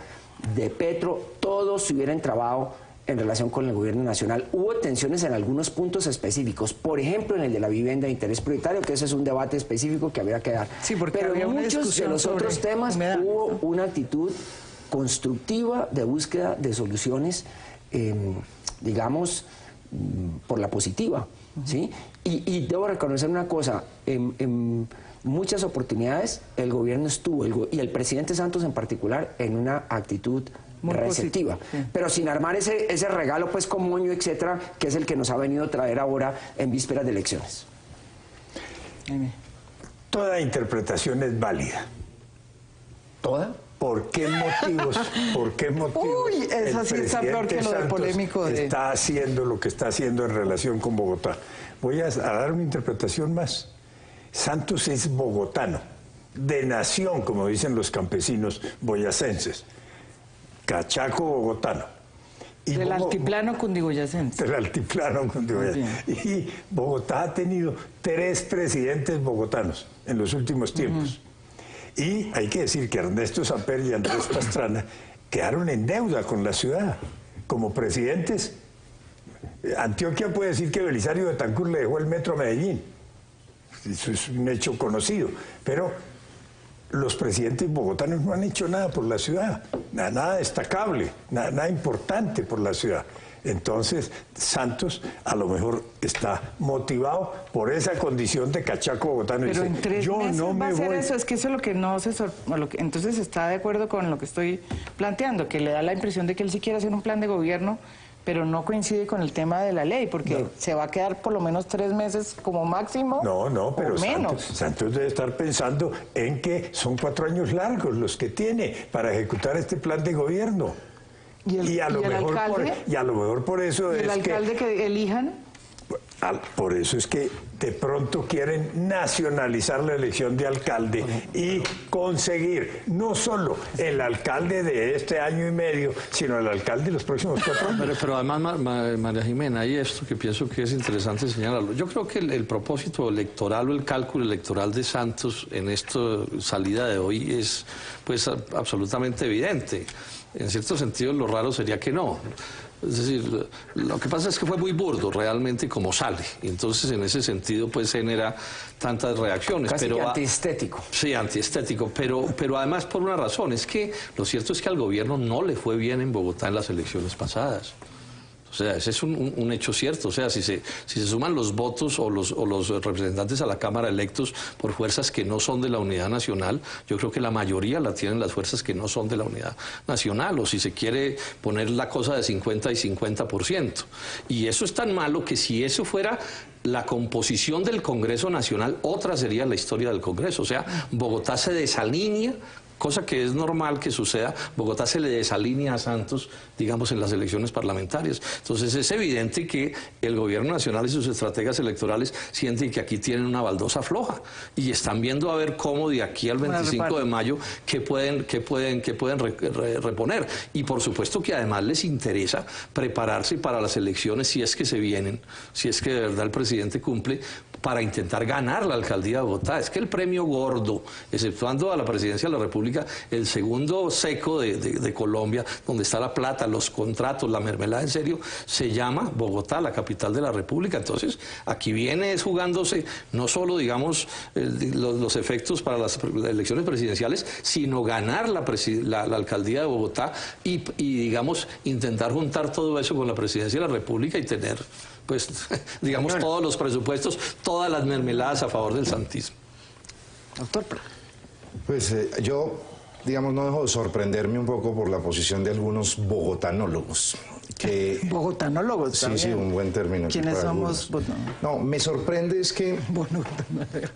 D: de Petro todos se hubieran trabado en relación con el gobierno nacional. Hubo tensiones en algunos puntos específicos, por ejemplo en el de la vivienda de interés prioritario, que ese es un debate específico que habría que dar.
C: Sí, porque
D: pero
C: había
D: en
C: una
D: muchos de
C: discusión
D: los
C: sobre
D: otros temas
C: humedad.
D: hubo una actitud constructiva de búsqueda de soluciones, digamos, por la positiva, ¿sí? Y debo reconocer una cosa, en muchas oportunidades el gobierno estuvo, y el presidente Santos en particular, en una actitud muy receptiva, sí, pero sin armar ese regalo pues con moño, etcétera, que es el que nos ha venido a traer ahora en vísperas de elecciones.
E: Toda interpretación es válida.
D: ¿Toda?
E: ¿Por qué motivos?
C: Uy, esa sí está peor que lo de polémico de...
E: está haciendo lo que está haciendo en relación con Bogotá? Voy a dar una interpretación más. Santos es bogotano, de nación, como dicen los campesinos boyacenses. Cachaco bogotano. Y
C: del altiplano cundiboyacense.
E: Del altiplano cundiboyacense. Y Bogotá ha tenido 3 presidentes bogotanos en los últimos tiempos. Y hay que decir que Ernesto Samper y Andrés Pastrana quedaron en deuda con la ciudad. Como presidentes, Antioquia puede decir que Belisario Betancur le dejó el metro a Medellín. Eso es un hecho conocido. Pero los presidentes bogotanos no han hecho nada por la ciudad. Nada destacable, nada importante por la ciudad. Entonces, Santos a lo mejor está motivado por esa condición de cachaco bogotano.
C: Pero
E: dice,
C: en 3
E: yo
C: meses
E: no
C: va
E: me
C: a hacer
E: voy.
C: eso, es que eso es lo que no se... entonces está de acuerdo con lo que estoy planteando, que le da la impresión de que él sí quiere hacer un plan de gobierno, pero no coincide con el tema de la ley, porque se va a quedar por lo menos 3 meses como máximo.
E: No, pero
C: menos.
E: Santos debe estar pensando en que son 4 años largos los que tiene para ejecutar este plan de gobierno.
C: ¿Y a lo
E: mejor por eso
C: es que... ¿Y el alcalde que elijan?
E: Por eso es que de pronto quieren nacionalizar la elección de alcalde y conseguir no solo el alcalde de este año y medio, sino el alcalde de los próximos 4 años.
G: Pero además, María Jimena, hay esto que pienso que es interesante señalarlo. Yo creo que el propósito electoral o el cálculo electoral de Santos en esta salida de hoy es pues absolutamente evidente. En cierto sentido, lo raro sería que no. Es decir, lo que pasa es que fue muy burdo realmente como sale. Y entonces, en ese sentido, pues genera tantas reacciones.
D: Casi que antiestético.
G: Sí, antiestético. Pero además por una razón. Es que lo cierto es que al gobierno no le fue bien en Bogotá en las elecciones pasadas. O sea, ese es un hecho cierto. O sea, si se suman los votos o los representantes a la Cámara electos por fuerzas que no son de la unidad nacional, yo creo que la mayoría la tienen las fuerzas que no son de la unidad nacional, o si se quiere poner la cosa de 50 y 50%. Y eso es tan malo que si eso fuera la composición del Congreso Nacional, otra sería la historia del Congreso. O sea, Bogotá se desalinea, cosa que es normal que suceda. Bogotá se le desalinea a Santos, digamos, en las elecciones parlamentarias. Entonces es evidente que el gobierno nacional y sus estrategas electorales sienten que aquí tienen una baldosa floja y están viendo a ver cómo de aquí al 25 de mayo qué pueden reponer. Y por supuesto que además les interesa prepararse para las elecciones, si es que se vienen, si es que de verdad el presidente cumple, para intentar ganar la alcaldía de Bogotá. Es que el premio gordo, exceptuando a la presidencia de la República, el segundo seco de Colombia, donde está la plata, los contratos, la mermelada en serio, se llama Bogotá, la capital de la República. Entonces, aquí viene jugándose no solo, digamos, los efectos para las elecciones presidenciales, sino ganar la alcaldía de Bogotá y, digamos, intentar juntar todo eso con la presidencia de la República y tener, pues, digamos, todos los presupuestos, todas las mermeladas a favor del santismo.
C: Doctor.
F: Pues yo digamos, no dejo de sorprenderme un poco por la posición de algunos bogotanólogos.
C: Bogotanólogos,
F: sí, sí, un buen término.
C: ¿Quiénes somos?
F: No, me sorprende es que,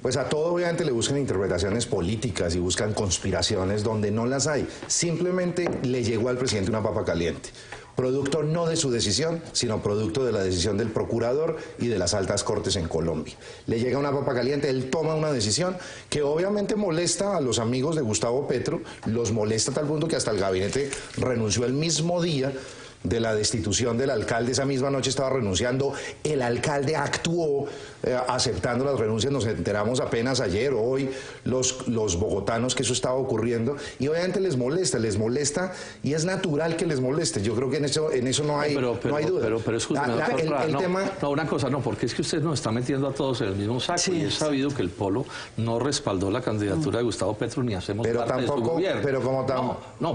F: pues a todo obviamente le buscan interpretaciones políticas y buscan conspiraciones donde no las hay. Simplemente le llegó al presidente una papa caliente. Producto no de su decisión, sino producto de la decisión del procurador y de las altas cortes en Colombia. Le llega una papa caliente, él toma una decisión que obviamente molesta a los amigos de Gustavo Petro, los molesta a tal punto que hasta el gabinete renunció el mismo día de la destitución del alcalde. Esa misma noche estaba renunciando, el alcalde actuó aceptando las renuncias, nos enteramos apenas ayer o hoy los bogotanos que eso estaba ocurriendo y obviamente les molesta y es natural que les moleste. Yo creo que en eso no hay duda.
G: Pero es justo, una cosa, porque es que usted nos está metiendo a todos en el mismo saco y es sabido que el Polo no respaldó la candidatura de Gustavo Petro ni hacemos parte de su gobierno.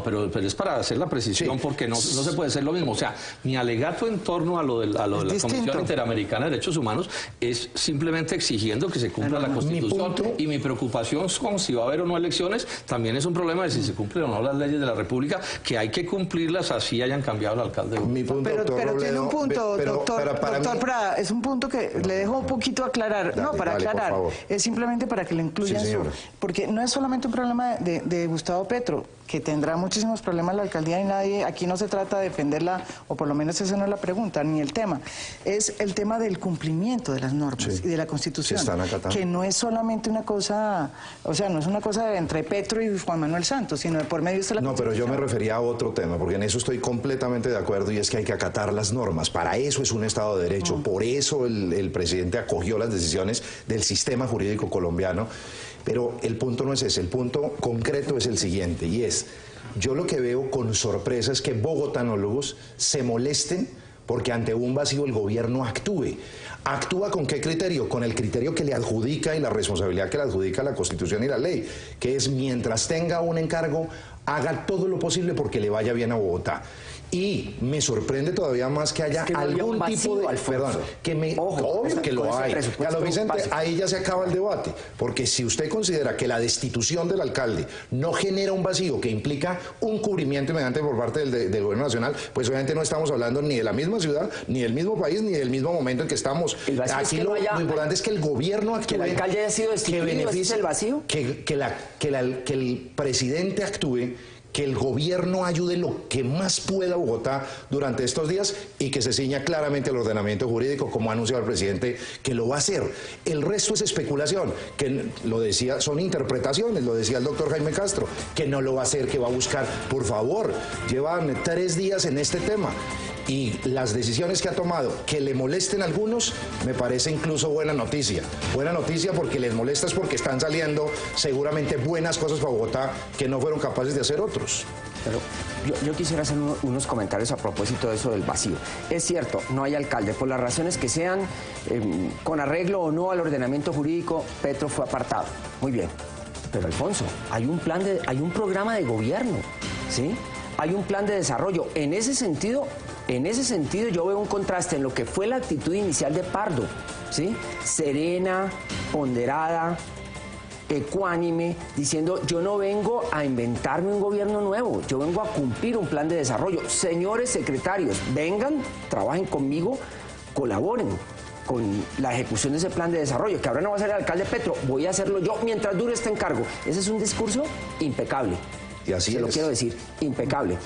G: Pero es para hacer la precisión porque no se puede hacer lo mismo. O sea, mi alegato en torno a lo de la Comisión Interamericana de Derechos Humanos es simplemente exigiendo que se cumpla la Constitución y mi preocupación con si va a haber o no elecciones también es un problema de si se cumplen o no las leyes de la República, que hay que cumplirlas así hayan cambiado el alcalde.
C: Mi punto, pero tiene un punto, doctor Prada, es un punto que le dejo un poquito aclarar, para aclarar, es simplemente para que le incluyan porque no es solamente un problema de Gustavo Petro, que tendrá muchísimos problemas la alcaldía y nadie, aquí no se trata de defenderla, o por lo menos esa no es la pregunta, ni el tema, es el tema del cumplimiento de las normas y de la Constitución, que no es solamente una cosa, o sea, no es una cosa entre Petro y Juan Manuel Santos, sino de por medio de la Constitución.
F: No, pero yo me refería a otro tema, porque en eso estoy completamente de acuerdo, y es que hay que acatar las normas, para eso es un Estado de Derecho, por eso el presidente acogió las decisiones del sistema jurídico colombiano. Pero el punto no es ese, el punto concreto es el siguiente, y es, yo lo que veo con sorpresa es que bogotanólogos se molesten porque ante un vacío el gobierno actúe. ¿Actúa con qué criterio? Con el criterio que le adjudica y la responsabilidad que le adjudica la Constitución y la ley, que es mientras tenga un encargo, haga todo lo posible porque le vaya bien a Bogotá. Y me sorprende todavía más que haya algún tipo de... obvio que lo hay. Carlos Vicente, ahí ya se acaba el debate. Porque si usted considera que la destitución del alcalde no genera un vacío que implica un cubrimiento inmediato por parte del gobierno nacional, pues obviamente no estamos hablando ni de la misma ciudad, ni del mismo país, ni del mismo momento en que estamos. Aquí lo importante es que el gobierno actúe.
D: Que el alcalde haya sido destituido, ¿es el vacío?
F: Que el presidente actúe, que el gobierno ayude lo que más pueda a Bogotá durante estos días y que se ciña claramente el ordenamiento jurídico, como ha anunciado el presidente que lo va a hacer. El resto es especulación, que lo decía, son interpretaciones, lo decía el doctor Jaime Castro, que no lo va a hacer, que va a buscar. Por favor, llevan 3 días en este tema. Y las decisiones que ha tomado, que le molesten a algunos, me parece incluso buena noticia. Buena noticia porque les molesta es porque están saliendo seguramente buenas cosas para Bogotá que no fueron capaces de hacer otros.
D: Pero yo quisiera hacer unos comentarios a propósito de eso del vacío. Es cierto, no hay alcalde. Por las razones que sean, con arreglo o no al ordenamiento jurídico, Petro fue apartado. Muy bien. Pero Alfonso, hay un programa de gobierno, ¿sí? Hay un plan de desarrollo. En ese sentido yo veo un contraste en lo que fue la actitud inicial de Pardo, ¿sí? Serena, ponderada, ecuánime, diciendo yo no vengo a inventarme un gobierno nuevo, yo vengo a cumplir un plan de desarrollo. Señores secretarios, vengan, trabajen conmigo, colaboren con la ejecución de ese plan de desarrollo, que ahora no va a ser el alcalde Petro, voy a hacerlo yo mientras dure este encargo. Ese es un discurso impecable.
F: Y así
D: se lo quiero decir, impecable.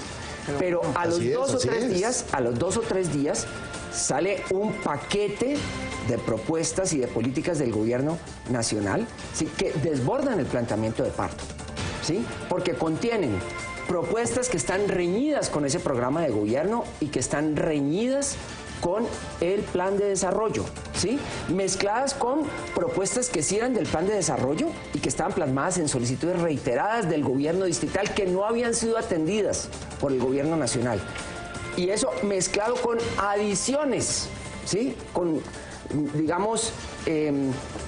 D: Pero a los 2 o 3 días sale un paquete de propuestas y de políticas del gobierno nacional, ¿sí?, que desbordan el planteamiento de Pardo, ¿sí? Porque contienen propuestas que están reñidas con ese programa de gobierno y que están reñidas con el plan de desarrollo, ¿sí? Mezcladas con propuestas que sí eran del plan de desarrollo y que estaban plasmadas en solicitudes reiteradas del gobierno distrital que no habían sido atendidas por el gobierno nacional. Y eso mezclado con adiciones, ¿sí? Con, digamos,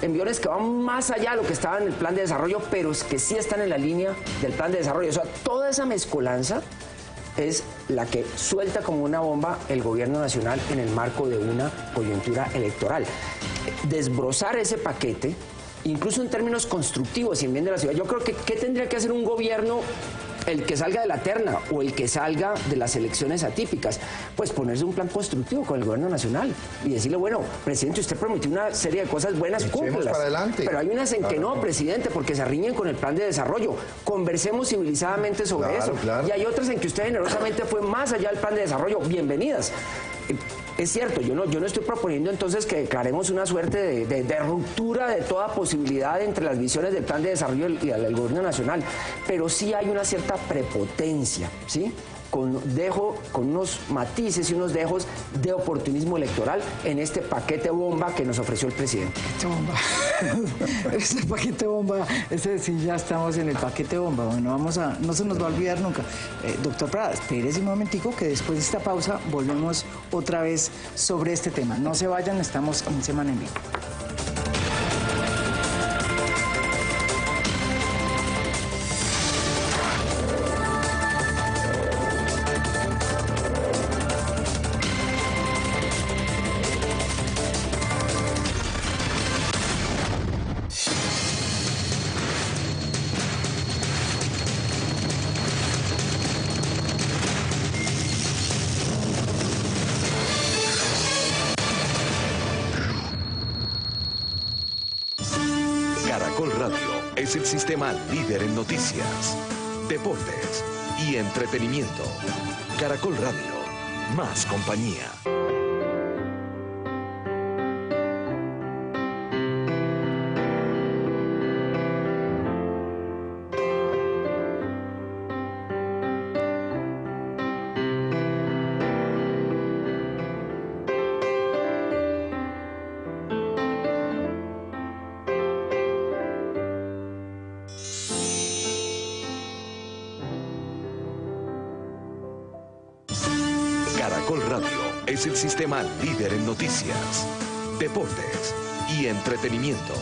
D: enviones que van más allá de lo que estaba en el plan de desarrollo, pero que sí están en la línea del plan de desarrollo. O sea, toda esa mezcolanza es la que suelta como una bomba el gobierno nacional en el marco de una coyuntura electoral. Desbrozar ese paquete, incluso en términos constructivos y en bien de la ciudad, yo creo que ¿qué tendría que hacer un gobierno el que salga de la terna o el que salga de las elecciones atípicas, pues ponerse un plan constructivo con el gobierno nacional y decirle, bueno, presidente, usted prometió una serie de cosas buenas, cúmplelas.
F: Para adelante.
D: Pero hay unas en que no, presidente, porque se riñen con el plan de desarrollo. Conversemos civilizadamente sobre eso.
F: Claro.
D: Y hay otras en que usted generosamente fue más allá del plan de desarrollo. Bienvenidas. Es cierto, yo no estoy proponiendo entonces que declaremos una suerte de ruptura de toda posibilidad entre las visiones del plan de desarrollo y el gobierno nacional, pero sí hay una cierta prepotencia, ¿sí? Con unos matices y unos dejos de oportunismo electoral en este paquete bomba que nos ofreció el presidente.
C: Paquete bomba. Ese paquete bomba, ese sí, ya estamos en el paquete bomba. Bueno, no se nos va a olvidar nunca. Doctor Prada, espérese un momentico que después de esta pausa volvemos otra vez sobre este tema. No se vayan, estamos en Semana en Vivo.
K: Caracol Radio es el sistema líder en noticias, deportes y entretenimiento. Caracol Radio, más compañía. Caracol Radio es el sistema líder en noticias, deportes y entretenimiento.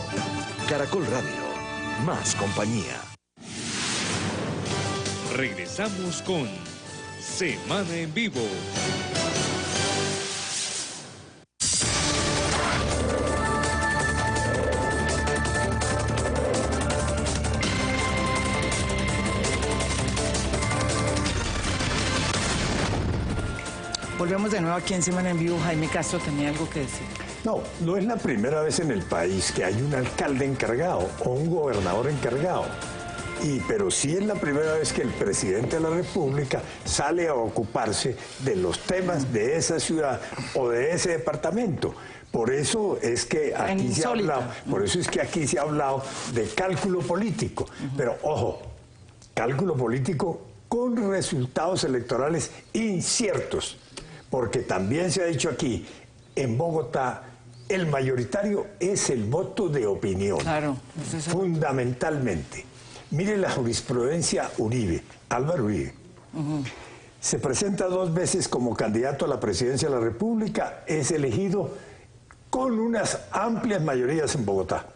K: Caracol Radio, más compañía.
J: Regresamos con Semana en Vivo.
C: Volvemos de nuevo aquí en Semana en Vivo. Jaime Castro tenía algo que decir.
E: No es la primera vez en el país que hay un alcalde encargado o un gobernador encargado. Pero sí es la primera vez que el presidente de la República sale a ocuparse de los temas de esa ciudad o de ese departamento. Por eso es que aquí se ha hablado, de cálculo político. Pero ojo, cálculo político con resultados electorales inciertos. Porque también se ha dicho aquí, en Bogotá, el mayoritario es el voto de opinión.
C: Claro.
E: Fundamentalmente. Mire la jurisprudencia Uribe, Álvaro Uribe. Se presenta 2 veces como candidato a la presidencia de la República, es elegido con unas amplias mayorías en Bogotá.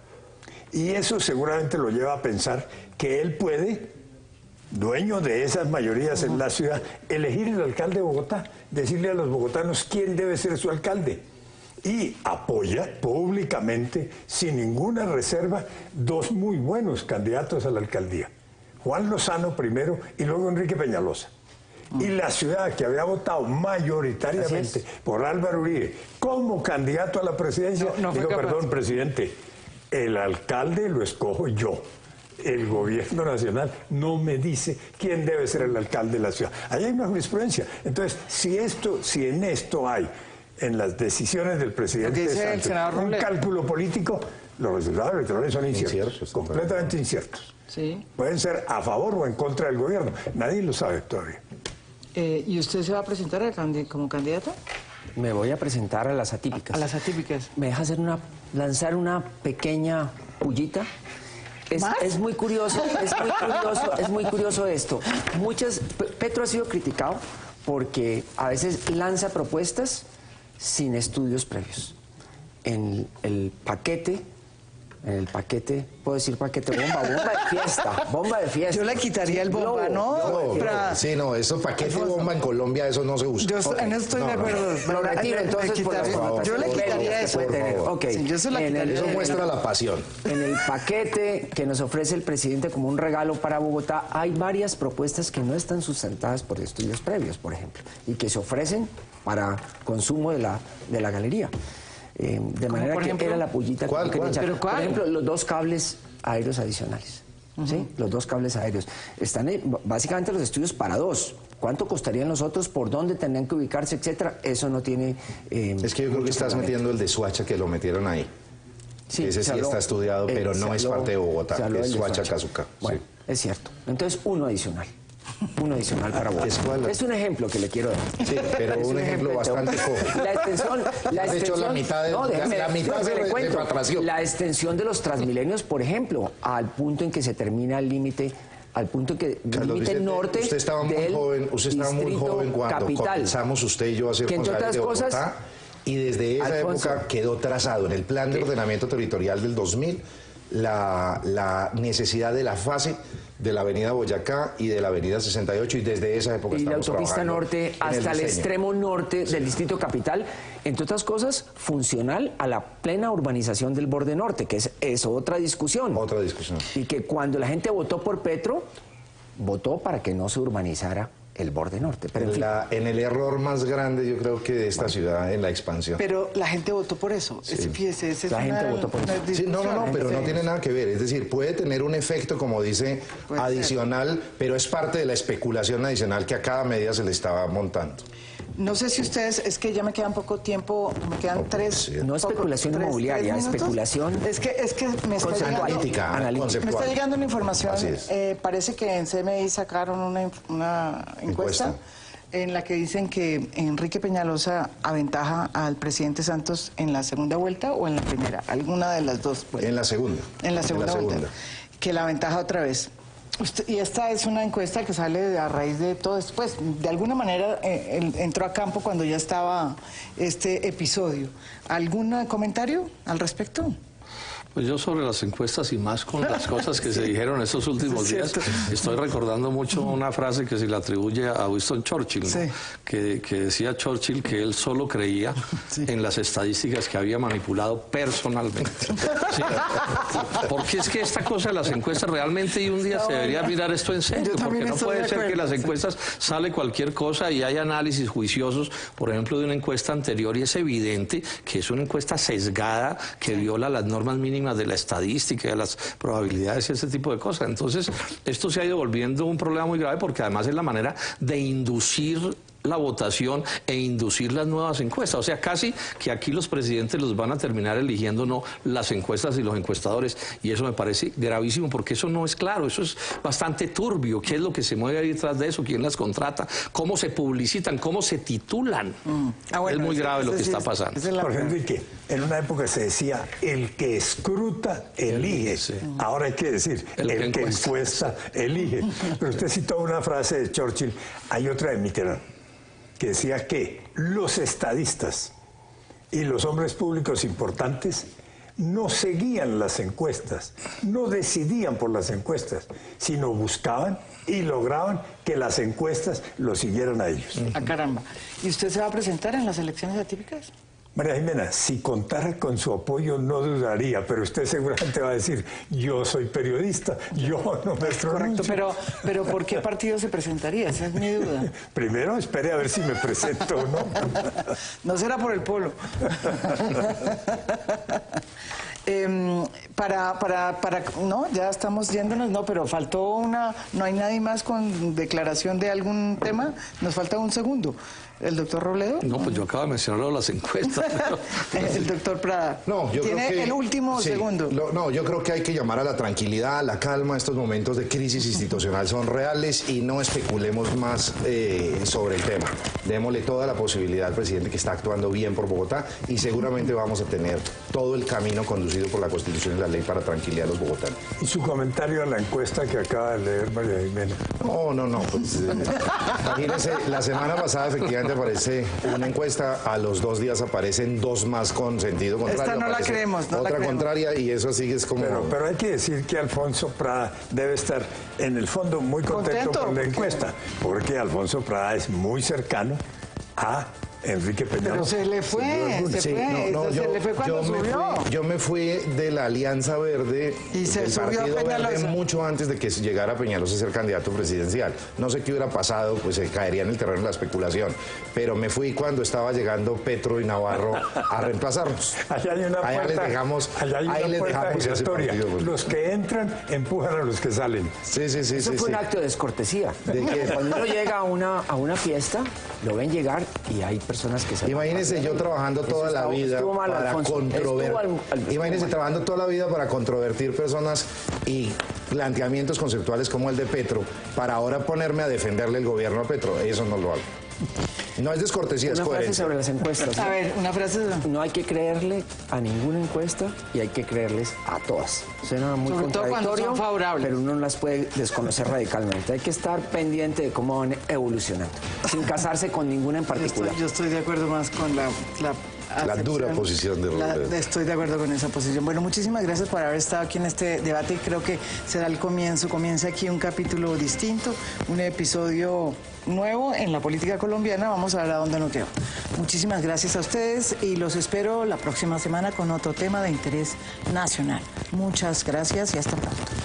E: Y eso seguramente lo lleva a pensar que él puede, dueño de esas mayorías en la ciudad, elegir el alcalde de Bogotá, decirle a los bogotanos quién debe ser su alcalde. Y apoya públicamente, sin ninguna reserva, 2 muy buenos candidatos a la alcaldía. Juan Lozano primero y luego Enrique Peñalosa. Y la ciudad que había votado mayoritariamente por Álvaro Uribe como candidato a la presidencia, digo, perdón, presidente, el alcalde lo escojo yo. El gobierno nacional no me dice quién debe ser el alcalde de la ciudad. Ahí hay una jurisprudencia. Entonces, si en esto hay, en las decisiones del presidente Santos, un cálculo político, los resultados electorales son inciertos, completamente inciertos.
C: Sí.
E: Pueden ser a favor o en contra del gobierno. Nadie lo sabe todavía.
C: ¿Y usted se va a presentar como candidato?
D: Me voy a presentar a las atípicas.
C: A las atípicas.
D: ¿Me deja lanzar una pequeña pullita? Es muy curioso esto. Petro ha sido criticado porque a veces lanza propuestas sin estudios previos. En el paquete En el paquete, ¿puedo decir paquete bomba? Bomba de fiesta.
C: Yo le quitaría el bomba, ¿no?
F: Sí, no, eso paquete bomba en Colombia, eso no se usa.
C: Yo en eso estoy de acuerdo.
D: Lo retiro entonces por las connotaciones.
C: Yo le quitaría eso.
D: Okay.
C: Sí, yo se la quitaría.
F: Eso muestra la pasión.
D: En el paquete que nos ofrece el presidente como un regalo para Bogotá, hay varias propuestas que no están sustentadas por estudios previos, por ejemplo, y que se ofrecen para consumo de la galería. De manera que ejemplo? Era la pullita que quería echar.
C: ¿Pero cuál?
D: Por ejemplo, los 2 cables aéreos adicionales. ¿Sí? Los 2 cables aéreos. Están básicamente los estudios para 2. ¿Cuánto costarían los otros? ¿Por dónde tendrían que ubicarse? Etcétera. Eso no tiene...
F: es que yo creo que estás metiendo el de Soacha, que lo metieron ahí. Sí, ese sí está estudiado, pero no es parte de Bogotá, que es Soacha, Casuca.
D: Bueno, es cierto. Entonces, uno adicional para Bogotá. Es un ejemplo que le quiero dar.
F: Sí, pero un ejemplo bastante cojo.
D: La extensión...
F: la mitad de retracción.
D: La extensión de los Transmilenios, por ejemplo, al punto en que se termina el límite, al punto en que el límite norte
F: usted estaba muy joven cuando comenzamos usted y yo a ser funcionarios de Bogotá, y desde esa época quedó trazado en el plan de ordenamiento territorial del 2000 la necesidad de la fase de la avenida Boyacá y de la avenida 68, y desde esa época
D: y la autopista norte hasta el extremo norte del distrito capital, entre otras cosas, funcional a la plena urbanización del borde norte, que es otra discusión.
F: Otra discusión.
D: Y que cuando la gente votó por Petro, votó para que no se urbanizara el borde norte. Pero
F: en el error más grande, yo creo que de esta ciudad, en la expansión.
C: Pero la gente votó por eso.
F: Sí.
C: Fíjese,
D: la gente votó por eso.
F: Sí, no, pero no tiene nada que ver. Es decir, puede tener un efecto, como dice, adicional, pero es parte de la especulación adicional que a cada medida se le estaba montando.
C: No sé si ustedes, es que ya me quedan poco tiempo, me quedan
D: no especulación inmobiliaria, especulación.
C: Es que me está llegando una información. Parece que en CMI sacaron una encuesta en la que dicen que Enrique Peñalosa aventaja al presidente Santos en la segunda vuelta o en la primera, alguna de las dos.
F: En la segunda.
C: En la segunda vuelta. Que la aventaja otra vez. Y esta es una encuesta que sale a raíz de todo esto. Pues, de alguna manera entró a campo cuando ya estaba este episodio. ¿Algún comentario al respecto?
G: Pues yo sobre las encuestas y más con las cosas que se dijeron estos últimos días, estoy recordando mucho una frase que se le atribuye a Winston Churchill, ¿no? que decía Churchill que él solo creía en las estadísticas que había manipulado personalmente. Sí. Porque es que esta cosa de las encuestas realmente, y un día se debería mirar esto en serio, porque no puede ser que las encuestas sale cualquier cosa y hay análisis juiciosos, por ejemplo, de una encuesta anterior, y es evidente que es una encuesta sesgada que viola las normas mínimas de la estadística, de las probabilidades y ese tipo de cosas. Entonces, esto se ha ido volviendo un problema muy grave porque además es la manera de inducir la votación e inducir las nuevas encuestas. O sea, casi que aquí los presidentes los van a terminar eligiendo no las encuestas y los encuestadores, y eso me parece gravísimo porque eso no es claro, eso es bastante turbio. ¿Qué es lo que se mueve ahí detrás de eso? ¿Quién las contrata? ¿Cómo se publicitan? ¿Cómo se titulan? Es muy grave lo que está pasando.
E: Por ejemplo, Enrique, en una época se decía el que escruta elige. Ahora hay que decir el que encuesta elige. Pero usted citó una frase de Churchill, hay otra de Mitterrand, que decía que los estadistas y los hombres públicos importantes no seguían las encuestas, no decidían por las encuestas, sino buscaban y lograban que las encuestas lo siguieran a ellos.
C: ¡Ah, caramba! ¿Y usted se va a presentar en las elecciones atípicas?
E: María Jimena, si contara con su apoyo no dudaría, pero usted seguramente va a decir, yo soy periodista, yo no me pronuncio.
C: Correcto, pero ¿por qué partido se presentaría? Esa es mi duda.
E: Primero espere a ver si me presento o no.
C: No será por el polo. No, ya estamos yéndonos, no, pero faltó no hay nadie más con declaración de algún tema, nos falta un segundo. ¿El doctor Robledo?
G: No, pues yo acabo de mencionar las encuestas. Pero...
C: El doctor Prada.
F: No, yo
C: tiene
F: creo que,
C: el último segundo.
F: No, yo creo que hay que llamar a la tranquilidad, a la calma. Estos momentos de crisis institucional son reales y no especulemos más sobre el tema. Démosle toda la posibilidad al presidente, que está actuando bien por Bogotá, y seguramente vamos a tener todo el camino conducido por la Constitución y la ley para tranquilidad a los bogotanos.
E: ¿Y su comentario a la encuesta que acaba de leer María Jimena?
F: No, pues imagínense, la semana pasada efectivamente aparece una encuesta, a los 2 días aparecen 2 más con sentido contrario.
C: Esta no la creemos, no
F: otra
C: la creemos.
F: Contraria, y eso así es como...
E: Pero hay que decir que Alfonso Prada debe estar en el fondo muy contento con la encuesta, porque Alfonso Prada es muy cercano a Enrique Peñalosa.
C: Pero se le fue, se le fue cuando subió.
F: Yo me fui de la Alianza Verde
C: y se
F: del
C: subió
F: Partido
C: a Peñalosa
F: Verde mucho antes de que llegara Peñalosa a ser candidato presidencial. No sé qué hubiera pasado, pues se caería en el terreno de la especulación. Pero me fui cuando estaba llegando Petro y Navarro a reemplazarnos.
E: Allá hay una
F: allá
E: puerta,
F: les dejamos,
E: allá hay una puerta giratoria.
F: Pues.
E: Los que entran empujan a los que salen.
F: Sí.
D: Eso fue un acto de descortesía.
F: ¿De qué?
D: Cuando uno llega a una fiesta, lo ven llegar y hay personas que se...
F: Imagínense yo trabajando toda la vida para controvertir. Imagínense trabajando toda la vida para controvertir personas y planteamientos conceptuales como el de Petro, para ahora ponerme a defenderle el gobierno a Petro. Eso no lo hago. No es descortesía, es coherencia.
D: Una frase sobre las encuestas.
C: A ver, una frase.
D: No hay que creerle a ninguna encuesta y hay que creerles a todas. Suena muy
C: sobre todo cuando son favorables,
D: pero uno no las puede desconocer radicalmente. Hay que estar pendiente de cómo van evolucionando, sin casarse con ninguna en particular.
C: Yo estoy de acuerdo más con la
F: dura posición de Robledo.
C: Estoy de acuerdo con esa posición. Bueno, muchísimas gracias por haber estado aquí en este debate y creo que será el comienzo. Comienza aquí un capítulo distinto, un episodio nuevo en la política colombiana. Vamos a ver a dónde nos quedó. Muchísimas gracias a ustedes y los espero la próxima semana con otro tema de interés nacional. Muchas gracias y hasta pronto.